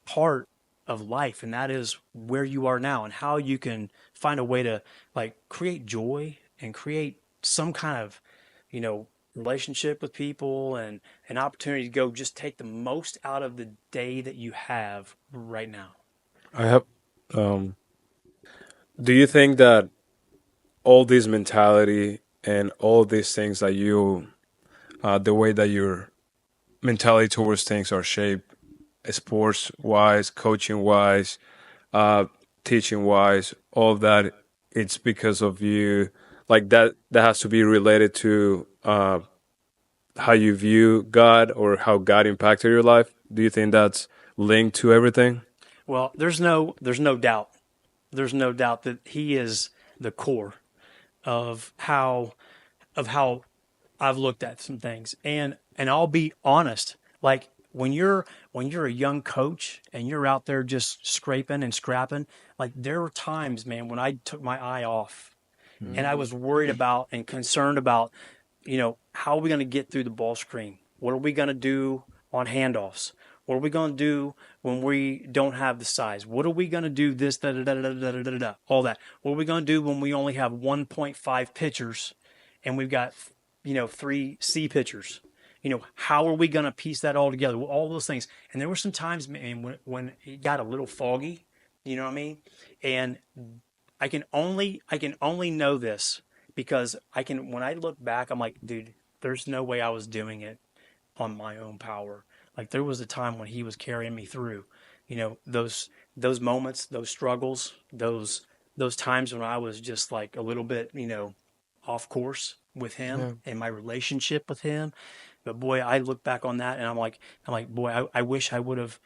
part of life, and that is where you are now and how you can find a way to like create joy and create some kind of, you know, relationship with people and an opportunity to go just take the most out of the day that you have right now. I have. Um, do you think that all this mentality and all these things that the way that your mentality towards things are shaped, sports wise, coaching wise, uh, teaching wise, all of that, it's because of you, like that has to be related to how you view God or how God impacted your life? Do you think that's linked to everything? Well, there's no doubt that he is the core of how I've looked at some things. And I'll be honest, like when you're a young coach and you're out there just scraping and scrapping, like there were times, man, when I took my eye off and I was worried about and concerned about, you know, how are we going to get through the ball screen? What are we going to do on handoffs? What are we going to do when we don't have the size? What are we going to do this, da, da, da, da, da, da, da, da, all that? What are we going to do when we only have 1.5 pitchers and we've got, you know, 3 C pitchers? You know, how are we going to piece that all together? All those things. And there were some times, man, when it got a little foggy, you know what I mean? And I can only know this because when I look back, I'm like, dude, there's no way I was doing it on my own power. Like there was a time when he was carrying me through, you know, those moments, those struggles, those times when I was just like a little bit, you know, off course with him and my relationship with him. But boy, I look back on that and I'm like, boy, I wish I would have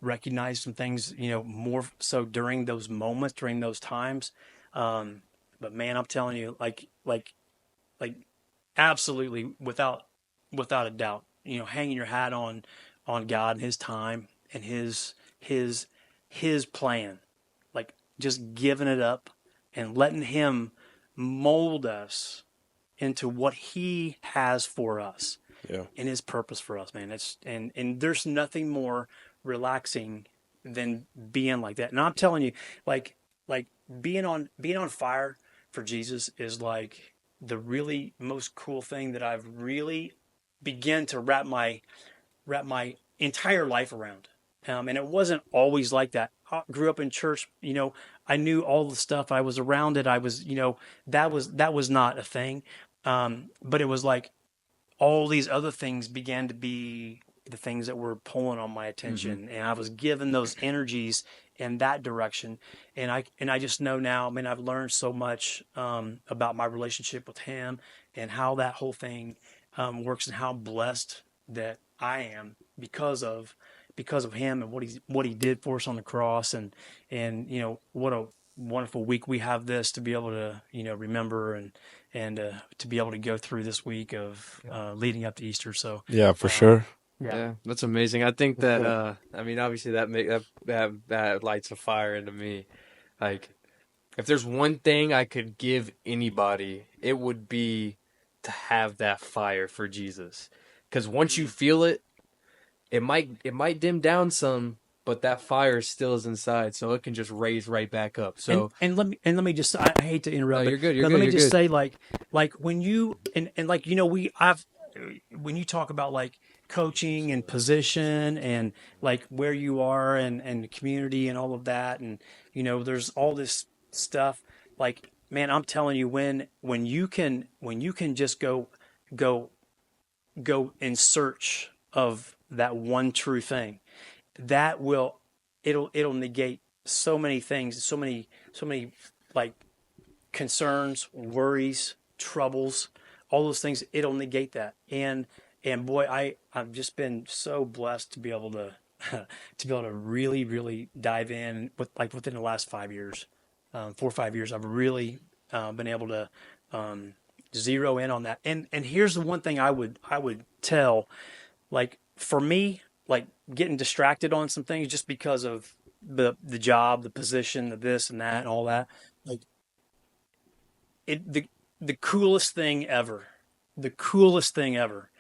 recognized some things, you know, more so during those moments, during those times. But man, I'm telling you, like absolutely without a doubt, you know, hanging your hat on God and his time and his plan, like just giving it up and letting him mold us into what he has for us Yeah. and his purpose for us, man. And there's nothing more relaxing than being like that. And I'm telling you, like being on fire for Jesus is like the really most cool thing that I've really begun to wrap my entire life around. And it wasn't always like that. I grew up in church, you know, I knew all the stuff. I was around it. I was, you know, that was not a thing. But it was like all these other things began to be the things that were pulling on my attention, and I was given those energies in that direction. And I just know now. I mean, I've learned so much about my relationship with him and how that whole thing works, and how blessed that I am because of him and what he did for us on the cross, and you know what a wonderful week we have this to be able to, you know, remember and to be able to go through this week of leading up to Easter. So Yeah, for sure. Yeah, that's amazing. I think that I mean, obviously that lights a fire into me. Like, if there's one thing I could give anybody, it would be to have that fire for Jesus. Because once you feel it, it might dim down some, but that fire still is inside, so it can just raise right back up. So and let me just, I hate to interrupt, no, you're good. You're but good. let me You're just good. say, like when you and like, you know, when you talk about like coaching and position and like where you are and the community and all of that, and you know there's all this stuff, like man, I'm telling you, when you can just go go in search of that one true thing, that will it'll negate so many things, so many like concerns, worries, troubles, all those things. It'll negate that. And boy, I've just been so blessed to be able to to be able to really dive in with like within the last 5 years, 4 or 5 years. I've really been able to zero in on that. And here's the one thing I would tell, like for me, like getting distracted on some things just because of the job, the position, the this and that and all that. Like the coolest thing ever, the coolest thing ever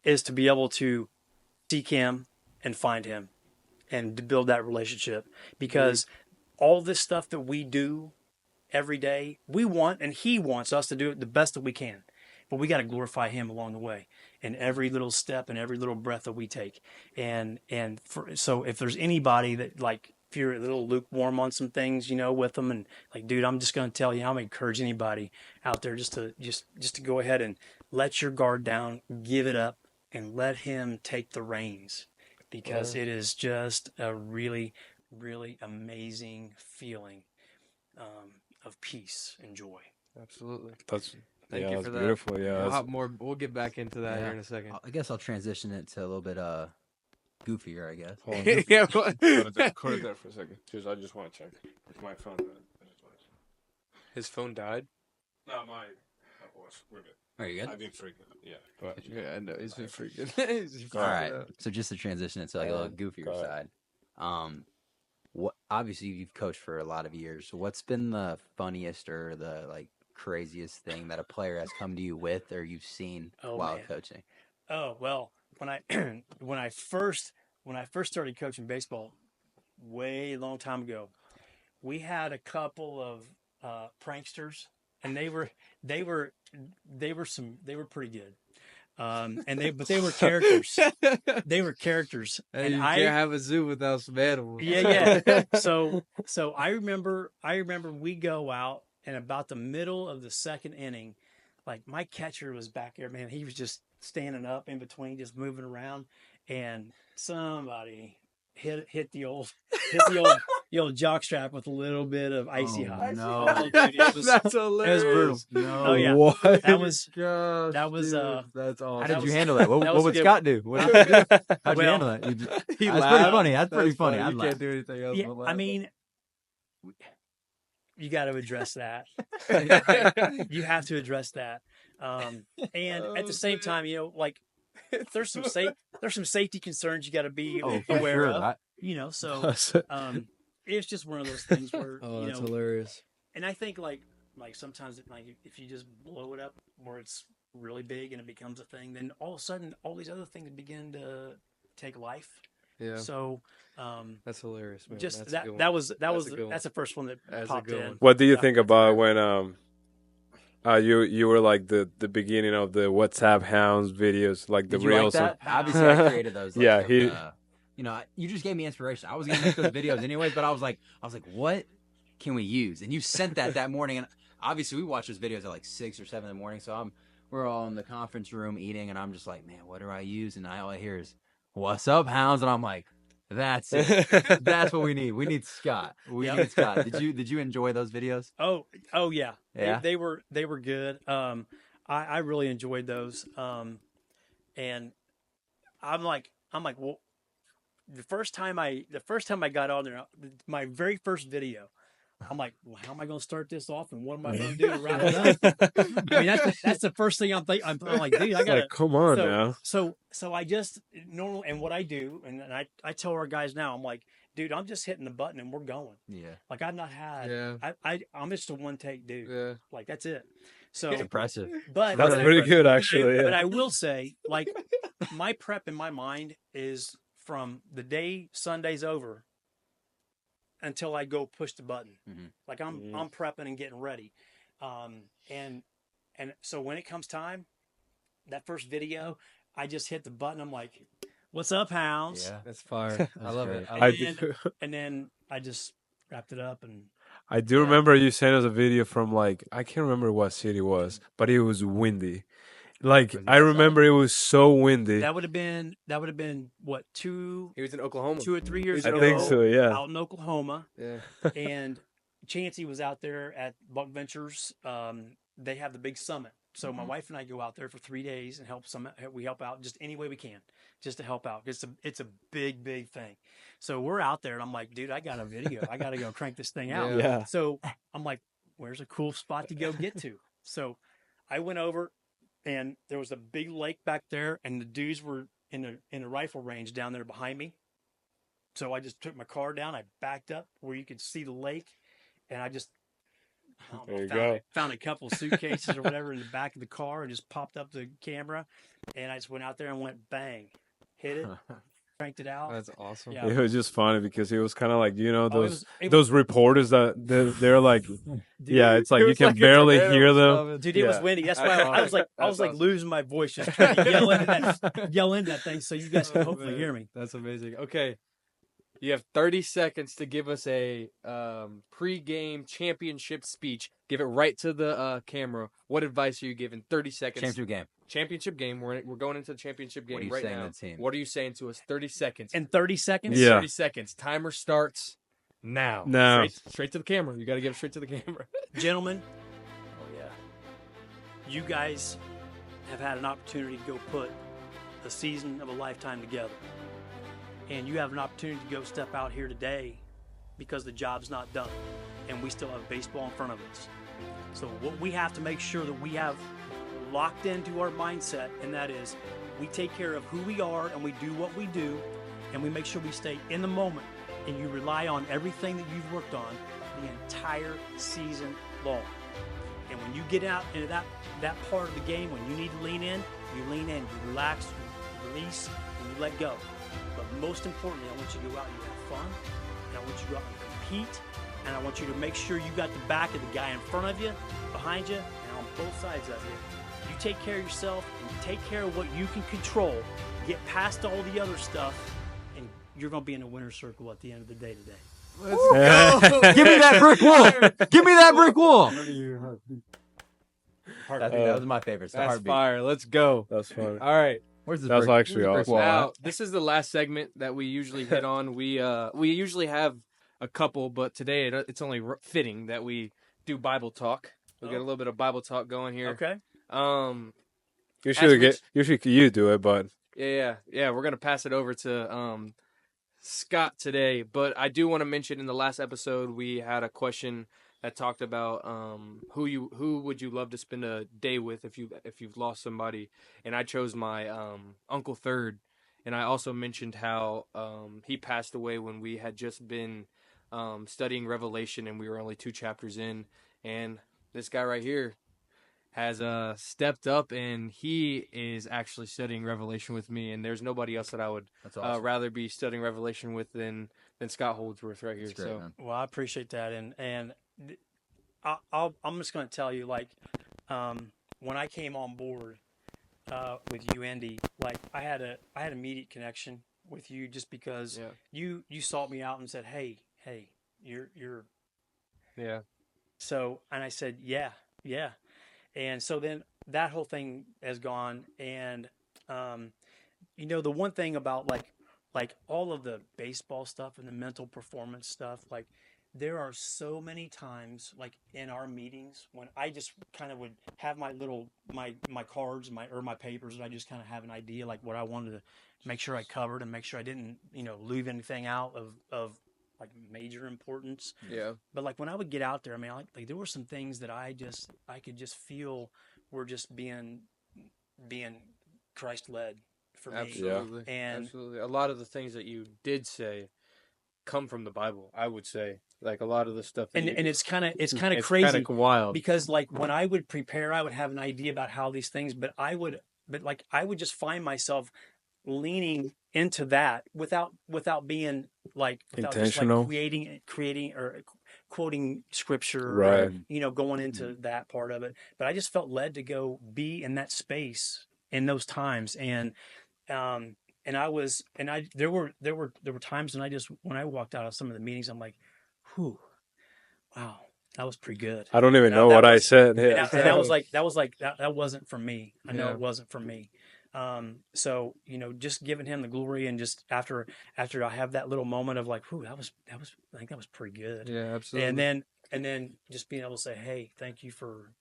is to be able to seek him and find him and to build that relationship, because all this stuff that we do every day, we want, and he wants us to do it the best that we can, but we got to glorify him along the way in every little step and every little breath that we take. So if there's anybody that, like, if you're a little lukewarm on some things, with them, and like, dude, I'm just going to tell you, I'm encourage anybody out there just to go ahead and let your guard down, give it up, and let him take the reins, because it is just a really, really amazing feeling of peace and joy. Absolutely. That's Thank you for that. beautiful. Yeah, We'll that's- have more. We'll get back into that here in a second. I guess I'll transition it to a little bit goofier, I guess. hold on. Yeah. Hold it there for a second. I just want to check if my phone. His phone died. No, my was. We're good. Are you good? I've been freaking out. Yeah, but Yeah, I know. He's been freaking. All right. So just to transition it to like a little goofier Go ahead. side. What obviously you've coached for a lot of years. So what's been the funniest or the like craziest thing that a player has come to you with or you've seen while Man. coaching? Oh, well, when I when I first started coaching baseball, way long time ago, we had a couple of pranksters, and they were pretty good. But they were characters. They were characters. Hey, And you I can't have a zoo without some animals. yeah. So I remember we go out, and about the middle of the second inning, like, my catcher was back there, man. He was just standing up in between, just moving around, and somebody hit the old jockstrap with a little bit of icy hot. no. Oh, dude, it was, That's it was brutal. hilarious. No. Oh yeah, What? that was Gosh, That was, dude, that's How awesome. did that you was- handle that? What, that what was would good. Scott do? How'd you Well, handle that? He That's laughed. pretty funny. That's pretty funny. You I'd can't laugh. do anything else. yeah. but laugh. I mean, you got to address that. You have to address that. And at the same time, like, there's some safety concerns you got to be Oh, for aware sure. of. So it's just one of those things where oh, that's hilarious. and I think like sometimes if you just blow it up where it's really big and it becomes a thing, then all of a sudden all these other things begin to take life. Yeah, So that's hilarious, man. just That's a good one. that's a good one. the first one that That's a popped good in. one. What do you Yeah. think about when you were like the beginning of the WhatsApp Hounds videos, like the Did you like reels? that? Obviously, I created those. Yeah, like, he- you just gave me inspiration. I was gonna make those videos anyways, but I was like, what can we use? And you sent that morning, and obviously we watched those videos at like 6 or 7 in the morning. So we're all in the conference room eating, and I'm just like, man, what do I use? And all I hear is, "What's up, Hounds?" And I'm like, that's it. That's what we need. We need Scott. We Yep. need Scott. Did you enjoy those videos? Oh yeah. Yeah? They were good. I really enjoyed those. And I'm like, well, the first time I got on there, my very first video, I'm like, well, how am I going to start this off, and what am I going to do to wrap it up? I mean, that's the first thing I'm thinking. I'm like, dude, I It's got like, come on so, now. So I just normally, and what I do, and I tell our guys now, I'm like, dude, I'm just hitting the button and we're going. Yeah. Like, I've not had, Yeah. I'm just a one take dude. Yeah. Like, that's it. So, It's impressive. but That's pretty good, actually. but Yeah. I will say, like, my prep in my mind is from the day Sunday's over until I go push the button. Mhm. Like, I'm prepping and getting ready. And so when it comes time, that first video, I just hit the button. I'm like, what's up, Hounds? Yeah. That's fire. I love great. it. I love it. do, And then I just wrapped it up. And I do remember you sent us a video from like I can't remember what city it was, but it was windy. Like Was it I remember it was so windy. that would have been what, two He was in Oklahoma. or 3 years I ago? think so. Yeah. Out in Oklahoma. Yeah. And Chancey was out there at Buck Ventures. They have the big summit. So my wife and I go out there for 3 days and we help out just any way we can, just to help out. It's a big thing. So we're out there, and I'm like, dude, I got a video. I got to go crank this thing out. Yeah. So I'm like, where's a cool spot to go get to? So I went over, and there was a big lake back there, and the dudes were in a rifle range down there behind me. So I just took my car down. I backed up where you could see the lake, and I just There you go. found a couple of suitcases or whatever in the back of the car and just popped up the camera, and I just went out there and went bang, hit it, cranked it out. That's awesome. Yeah. It was just funny because it was kind of like, you know, Oh, it those reporters that they're like, yeah, it's like It you was can like a barely tornado hear or them. something. Dude, it was Yeah. windy. That's why I was like That's awesome. losing my voice, just trying to yell into that thing, so you guys can hopefully man. hear me. That's amazing. Okay. You have 30 seconds to give us a pre-game championship speech. Give it right to the camera. What advice are you giving? 30 seconds. Championship game. Championship game. We're going into the championship game What are you right saying now. to the team? What are you saying to us? 30 seconds. In 30 seconds? Yeah. 30 seconds. Timer starts now. Now. Straight to the camera. You got to give it straight to the camera. Gentlemen, Oh yeah. you guys have had an opportunity to go put a season of a lifetime together. And you have an opportunity to go step out here today because the job's not done. And we still have baseball in front of us. So what we have to make sure that we have locked into our mindset, and that is we take care of who we are and we do what we do, and we make sure we stay in the moment, and you rely on everything that you've worked on the entire season long. And when you get out into that part of the game, when you need to lean in, you relax, you release, and you let go. But most importantly, I want you to go out and you have fun, and I want you to go out and compete, and I want you to make sure you got the back of the guy in front of you, behind you, and on both sides of you. You take care of yourself, and you take care of what you can control, get past all the other stuff, and you're going to be in the winner's circle at the end of the day today. Give me that brick wall. Give me that brick wall. That was my favorite. It's the That's heartbeat. fire. Let's go. That's funny. All right. Where's the That's brick? actually where's the brick awesome. wall Now, at? this is the last segment that we usually hit on. We usually have a couple, but today it's only fitting that we do Bible talk. We got a little bit of Bible talk going here. Okay? Usually you do it, but Yeah. We're gonna pass it over to Scott today, but I do want to mention in the last episode we had a question that talked about who would you love to spend a day with if you've lost somebody, and I chose my Uncle Third, and I also mentioned how he passed away when we had just been studying Revelation and we were only 2 chapters in, and this guy right here has stepped up and he is actually studying Revelation with me, and there's nobody else that I would That's awesome. rather be studying Revelation with than Scott Holdsworth right here. That's great, So man. Well, I appreciate that, and I'm just going to tell you, like, when I came on board with you, Andy, like I had an immediate connection with you just because you sought me out and said, hey, you're yeah. so, and I said, yeah, and so then that whole thing has gone, and the one thing about like all of the baseball stuff and the mental performance stuff, like there are so many times like in our meetings when I just kind of would have my little my cards or my papers, and I just kind of have an idea like what I wanted to make sure I covered and make sure I didn't leave anything out of like major importance. Yeah. But like when I would get out there, I mean, like there were some things that I could just feel were just being Christ led for me. Absolutely. And absolutely. A lot of the things that you did say come from the Bible, I would say. Like a lot of the stuff that and it's kind of it's crazy kind of wild. because like when I would prepare, I would have an idea about how these things, but I would just find myself leaning into that without being like Intentional. just like creating or quoting scripture, Right. or, going into that part of it. But I just felt led to go be in that space in those times, and there were times when I walked out of some of the meetings, I'm like, whew, wow, that was pretty good. I don't even know that what I was- said. And Yeah. that was like that wasn't for me. I know Yeah. it wasn't for me. So just giving him the glory, and just after I have that little moment of like, whew, I think that was pretty good. Yeah, absolutely. And then just being able to say, hey, thank you for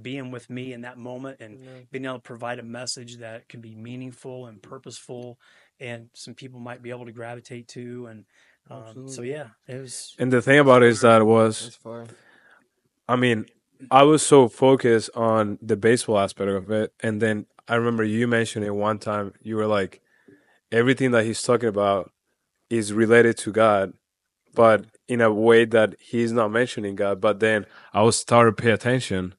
being with me in that moment, and being able to provide a message that can be meaningful and purposeful, and some people might be able to gravitate to. And so yeah, it was. And the thing about it is that That's fire. I mean, I was so focused on the baseball aspect of it, and then I remember you mentioning one time, you were like, everything that he's talking about is related to God, but in a way that he's not mentioning God. But then I was started to pay attention,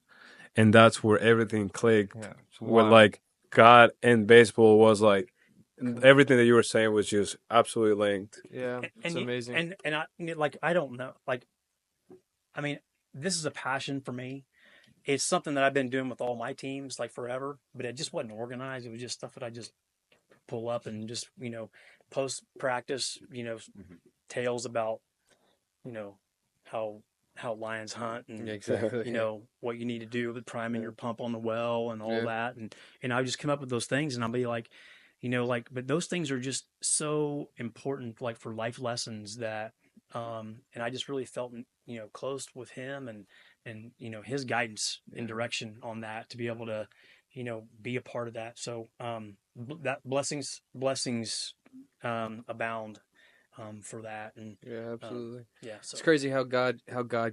and that's where everything clicked. Yeah. It's Where wild. like God and baseball was like everything that you were saying was just absolutely linked. Yeah, it's and amazing. And I don't know. I mean, this is a passion for me. It's something that I've been doing with all my teams forever, but it just wasn't organized. It was just stuff that I just pull up and just post practice tales about how lions hunt and Yeah, exactly. what you need to do with priming your pump on the well and all that, and I just come up with those things, and I'll be like, but those things are just so important for life lessons that and I just really felt close with him and his guidance and direction on that to be able to be a part of that. So that blessings abound for that. And Yeah, absolutely. yeah, so It's crazy how God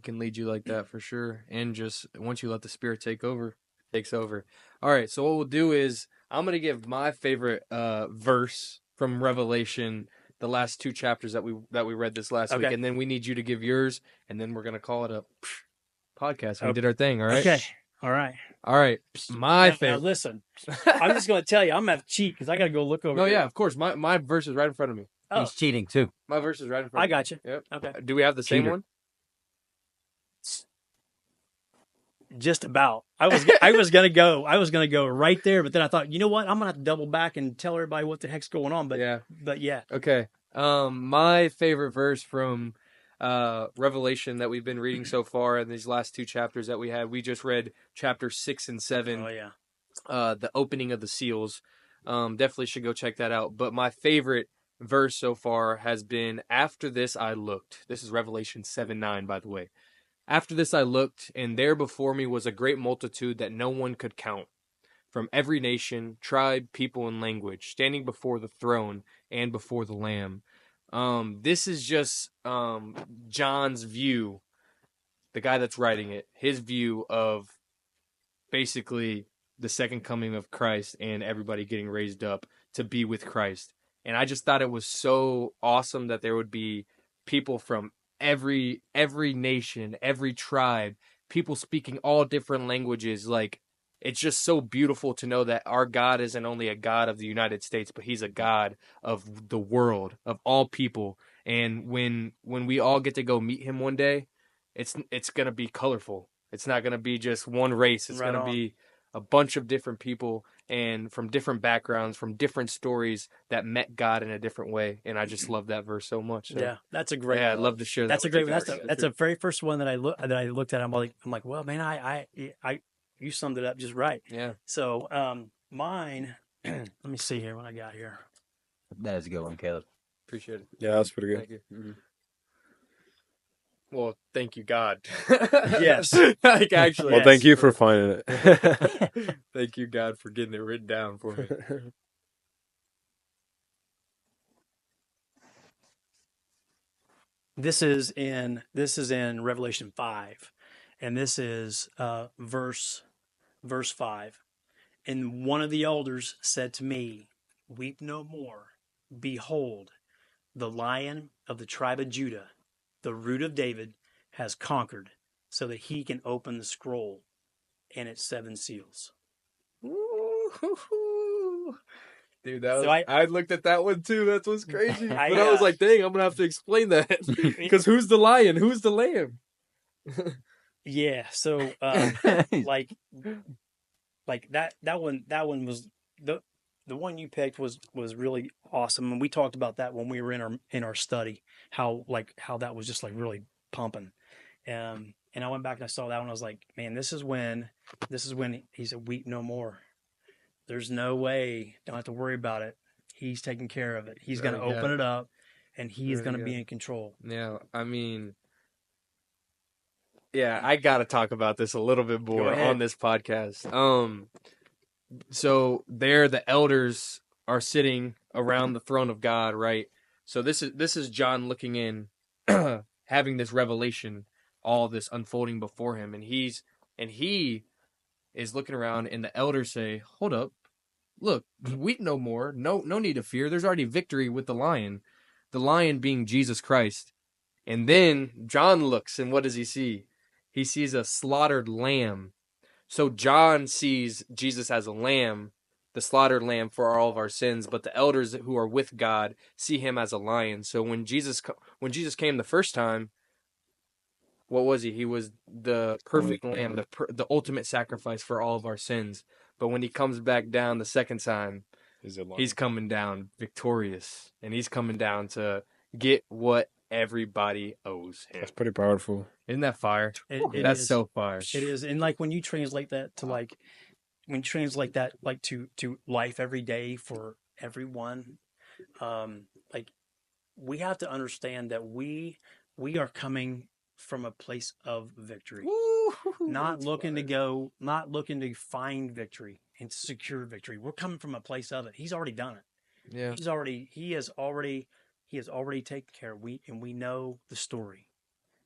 can lead you like that for sure. And just once you let the Spirit take over, it takes over. All right, so what we'll do is I'm gonna give my favorite verse from Revelation, the last 2 chapters that we read this last week, Okay. and then we need you to give yours, and then we're gonna call it a podcast. We did our thing, all right? okay, all right. All right. My Now favorite. listen, I'm just going to tell you, I'm gonna have to cheat because I got to go look over. No, here. yeah, of course. My verse is right in front of me. Oh, He's cheating too. My verse is right in front I of me. got you. Yep. Okay, Do we have the same Cheater. one? just about. I was gonna go right there, but then I thought, you know what? I'm gonna have to double back and tell everybody what the heck's going on. But yeah. Okay. My favorite verse from Revelation that we've been reading so far in these last 2 chapters that we had. We just read chapter 6 and 7. Oh yeah. The opening of the seals. Definitely should go check that out. But my favorite verse so far has been, after this I looked. This is Revelation 7:9, by the way. After this I looked, and there before me was a great multitude that no one could count, from every nation, tribe, people, and language, standing before the throne and before the Lamb. This is just John's view, the guy that's writing it, his view of basically the second coming of Christ and everybody getting raised up to be with Christ. And I just thought it was so awesome that there would be people from every nation, every tribe, people speaking all different languages. It's just so beautiful to know that our God isn't only a God of the United States, but he's a God of the world, of all people. And when we all get to go meet him one day, it's going to be colorful. It's not going to be just one race. It's Right going to on. be a bunch of different people and from different backgrounds, from different stories that met God in a different way. And I just love that verse so much. So, Yeah, that's a great. yeah, I'd love to share that. That's a with great you one. guys. That's the very first one that I looked at. I'm like, well, man, I you summed it up just right. Yeah. So, mine. Let me see here what I got here. That is a good one, Caleb. Appreciate it. Yeah, that's pretty good. Thank you. Well, thank you, God. Yes. Actually. Well, thank you for finding it. Thank you, God, for getting it written down for me. This is in Revelation 5, and this is verse 5. And one of the elders said to me, "Weep no more. Behold, the Lion of the tribe of Judah, the root of David, has conquered, so that he can open the scroll and its 7 seals." Ooh. Dude, that was, So I looked at that one too. That was crazy. I, But I was like, dang, I'm going to have to explain that. Because who's the lion? Who's the lamb? Yeah. So like that one was the one you picked was really awesome, and we talked about that when we were in our study, how that was just really pumping. And I went back and I saw that one. I was like, man, this is when he said, "Weep no more." There's no way. Don't have to worry about it. He's taking care of it. He's going to Very good. open it up, and he's Very going to be good. in control. Yeah, I mean, yeah, I got to talk about this a little bit Go more ahead. on this podcast. So there the elders are sitting around the throne of God, right? So this is John looking in, having this revelation, all this unfolding before him, and he is looking around, and the elders say, "Hold up, look, weep no more. No need to fear. There's already victory with the lion being Jesus Christ." And then John looks, and what does he see? He sees a slaughtered lamb. So John sees Jesus as a lamb. the slaughtered lamb for all of our sins, but the elders who are with God see him as a lion. So when Jesus came the first time, what was he? He was the perfect lamb, the ultimate sacrifice for all of our sins. But when he comes back down the second time, he's coming down victorious, and he's coming down to get what everybody owes him. That's pretty powerful. Isn't that fire? That's so fire. It is, and like when you translate that to to life every day for everyone, like we have to understand that we are coming from a place of victory, not looking to find victory and to secure victory. We're coming from a place of it. He's already done it. Yeah. He has already taken care. We know the story.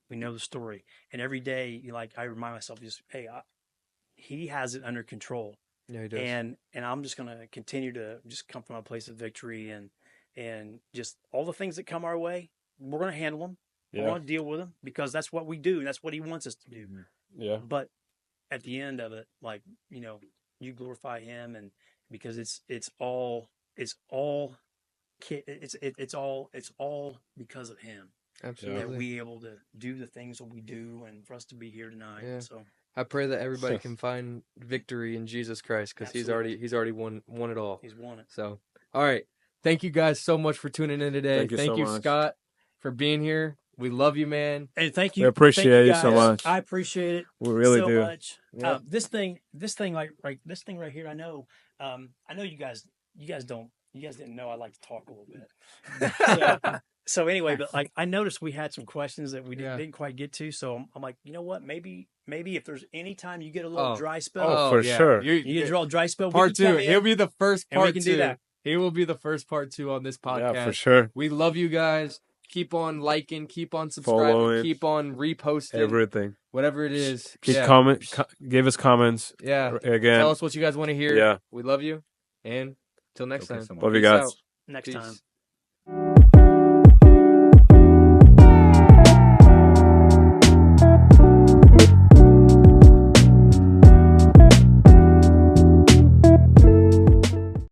We know the story. And every day, like I remind myself, he has it under control. Yeah, he does. And I'm just going to continue to just come from a place of victory and just all the things that come our way, we're going to handle them. Yeah. We're going to deal with them because that's what we do. And that's what he wants us to do. Yeah. But at the end of it, like, you glorify him, and because it's all because of him. Absolutely. That we able to do the things that we do, and for us to be here tonight. Yeah. So I pray that everybody can find victory in Jesus Christ, because he's already won it all. he's won it. So, all right. Thank you guys so much for tuning in today. Thank you so much. Scott, for being here. We love you, man. And thank you. We appreciate you so guys. much. I appreciate it. We really so do. much. Yeah. This thing right here. I know you guys didn't know I like to talk a little bit. So anyway, but like I noticed we had some questions that we didn't quite get to. So I'm like, you know what? Maybe if there's any time you get a little dry spell, for sure. You get a little dry spell. Part 2. He'll be the first and we part can 2. do that. He will be the first part 2 on this podcast. Yeah, for sure. We love you guys. Keep on liking, keep on subscribing, Following. keep on reposting. Everything. Whatever it is. Keep give us comments. Yeah. Again. Tell us what you guys want to hear. Yeah. We love you. And till next time. Love you Peace guys. out. Next Peace. time.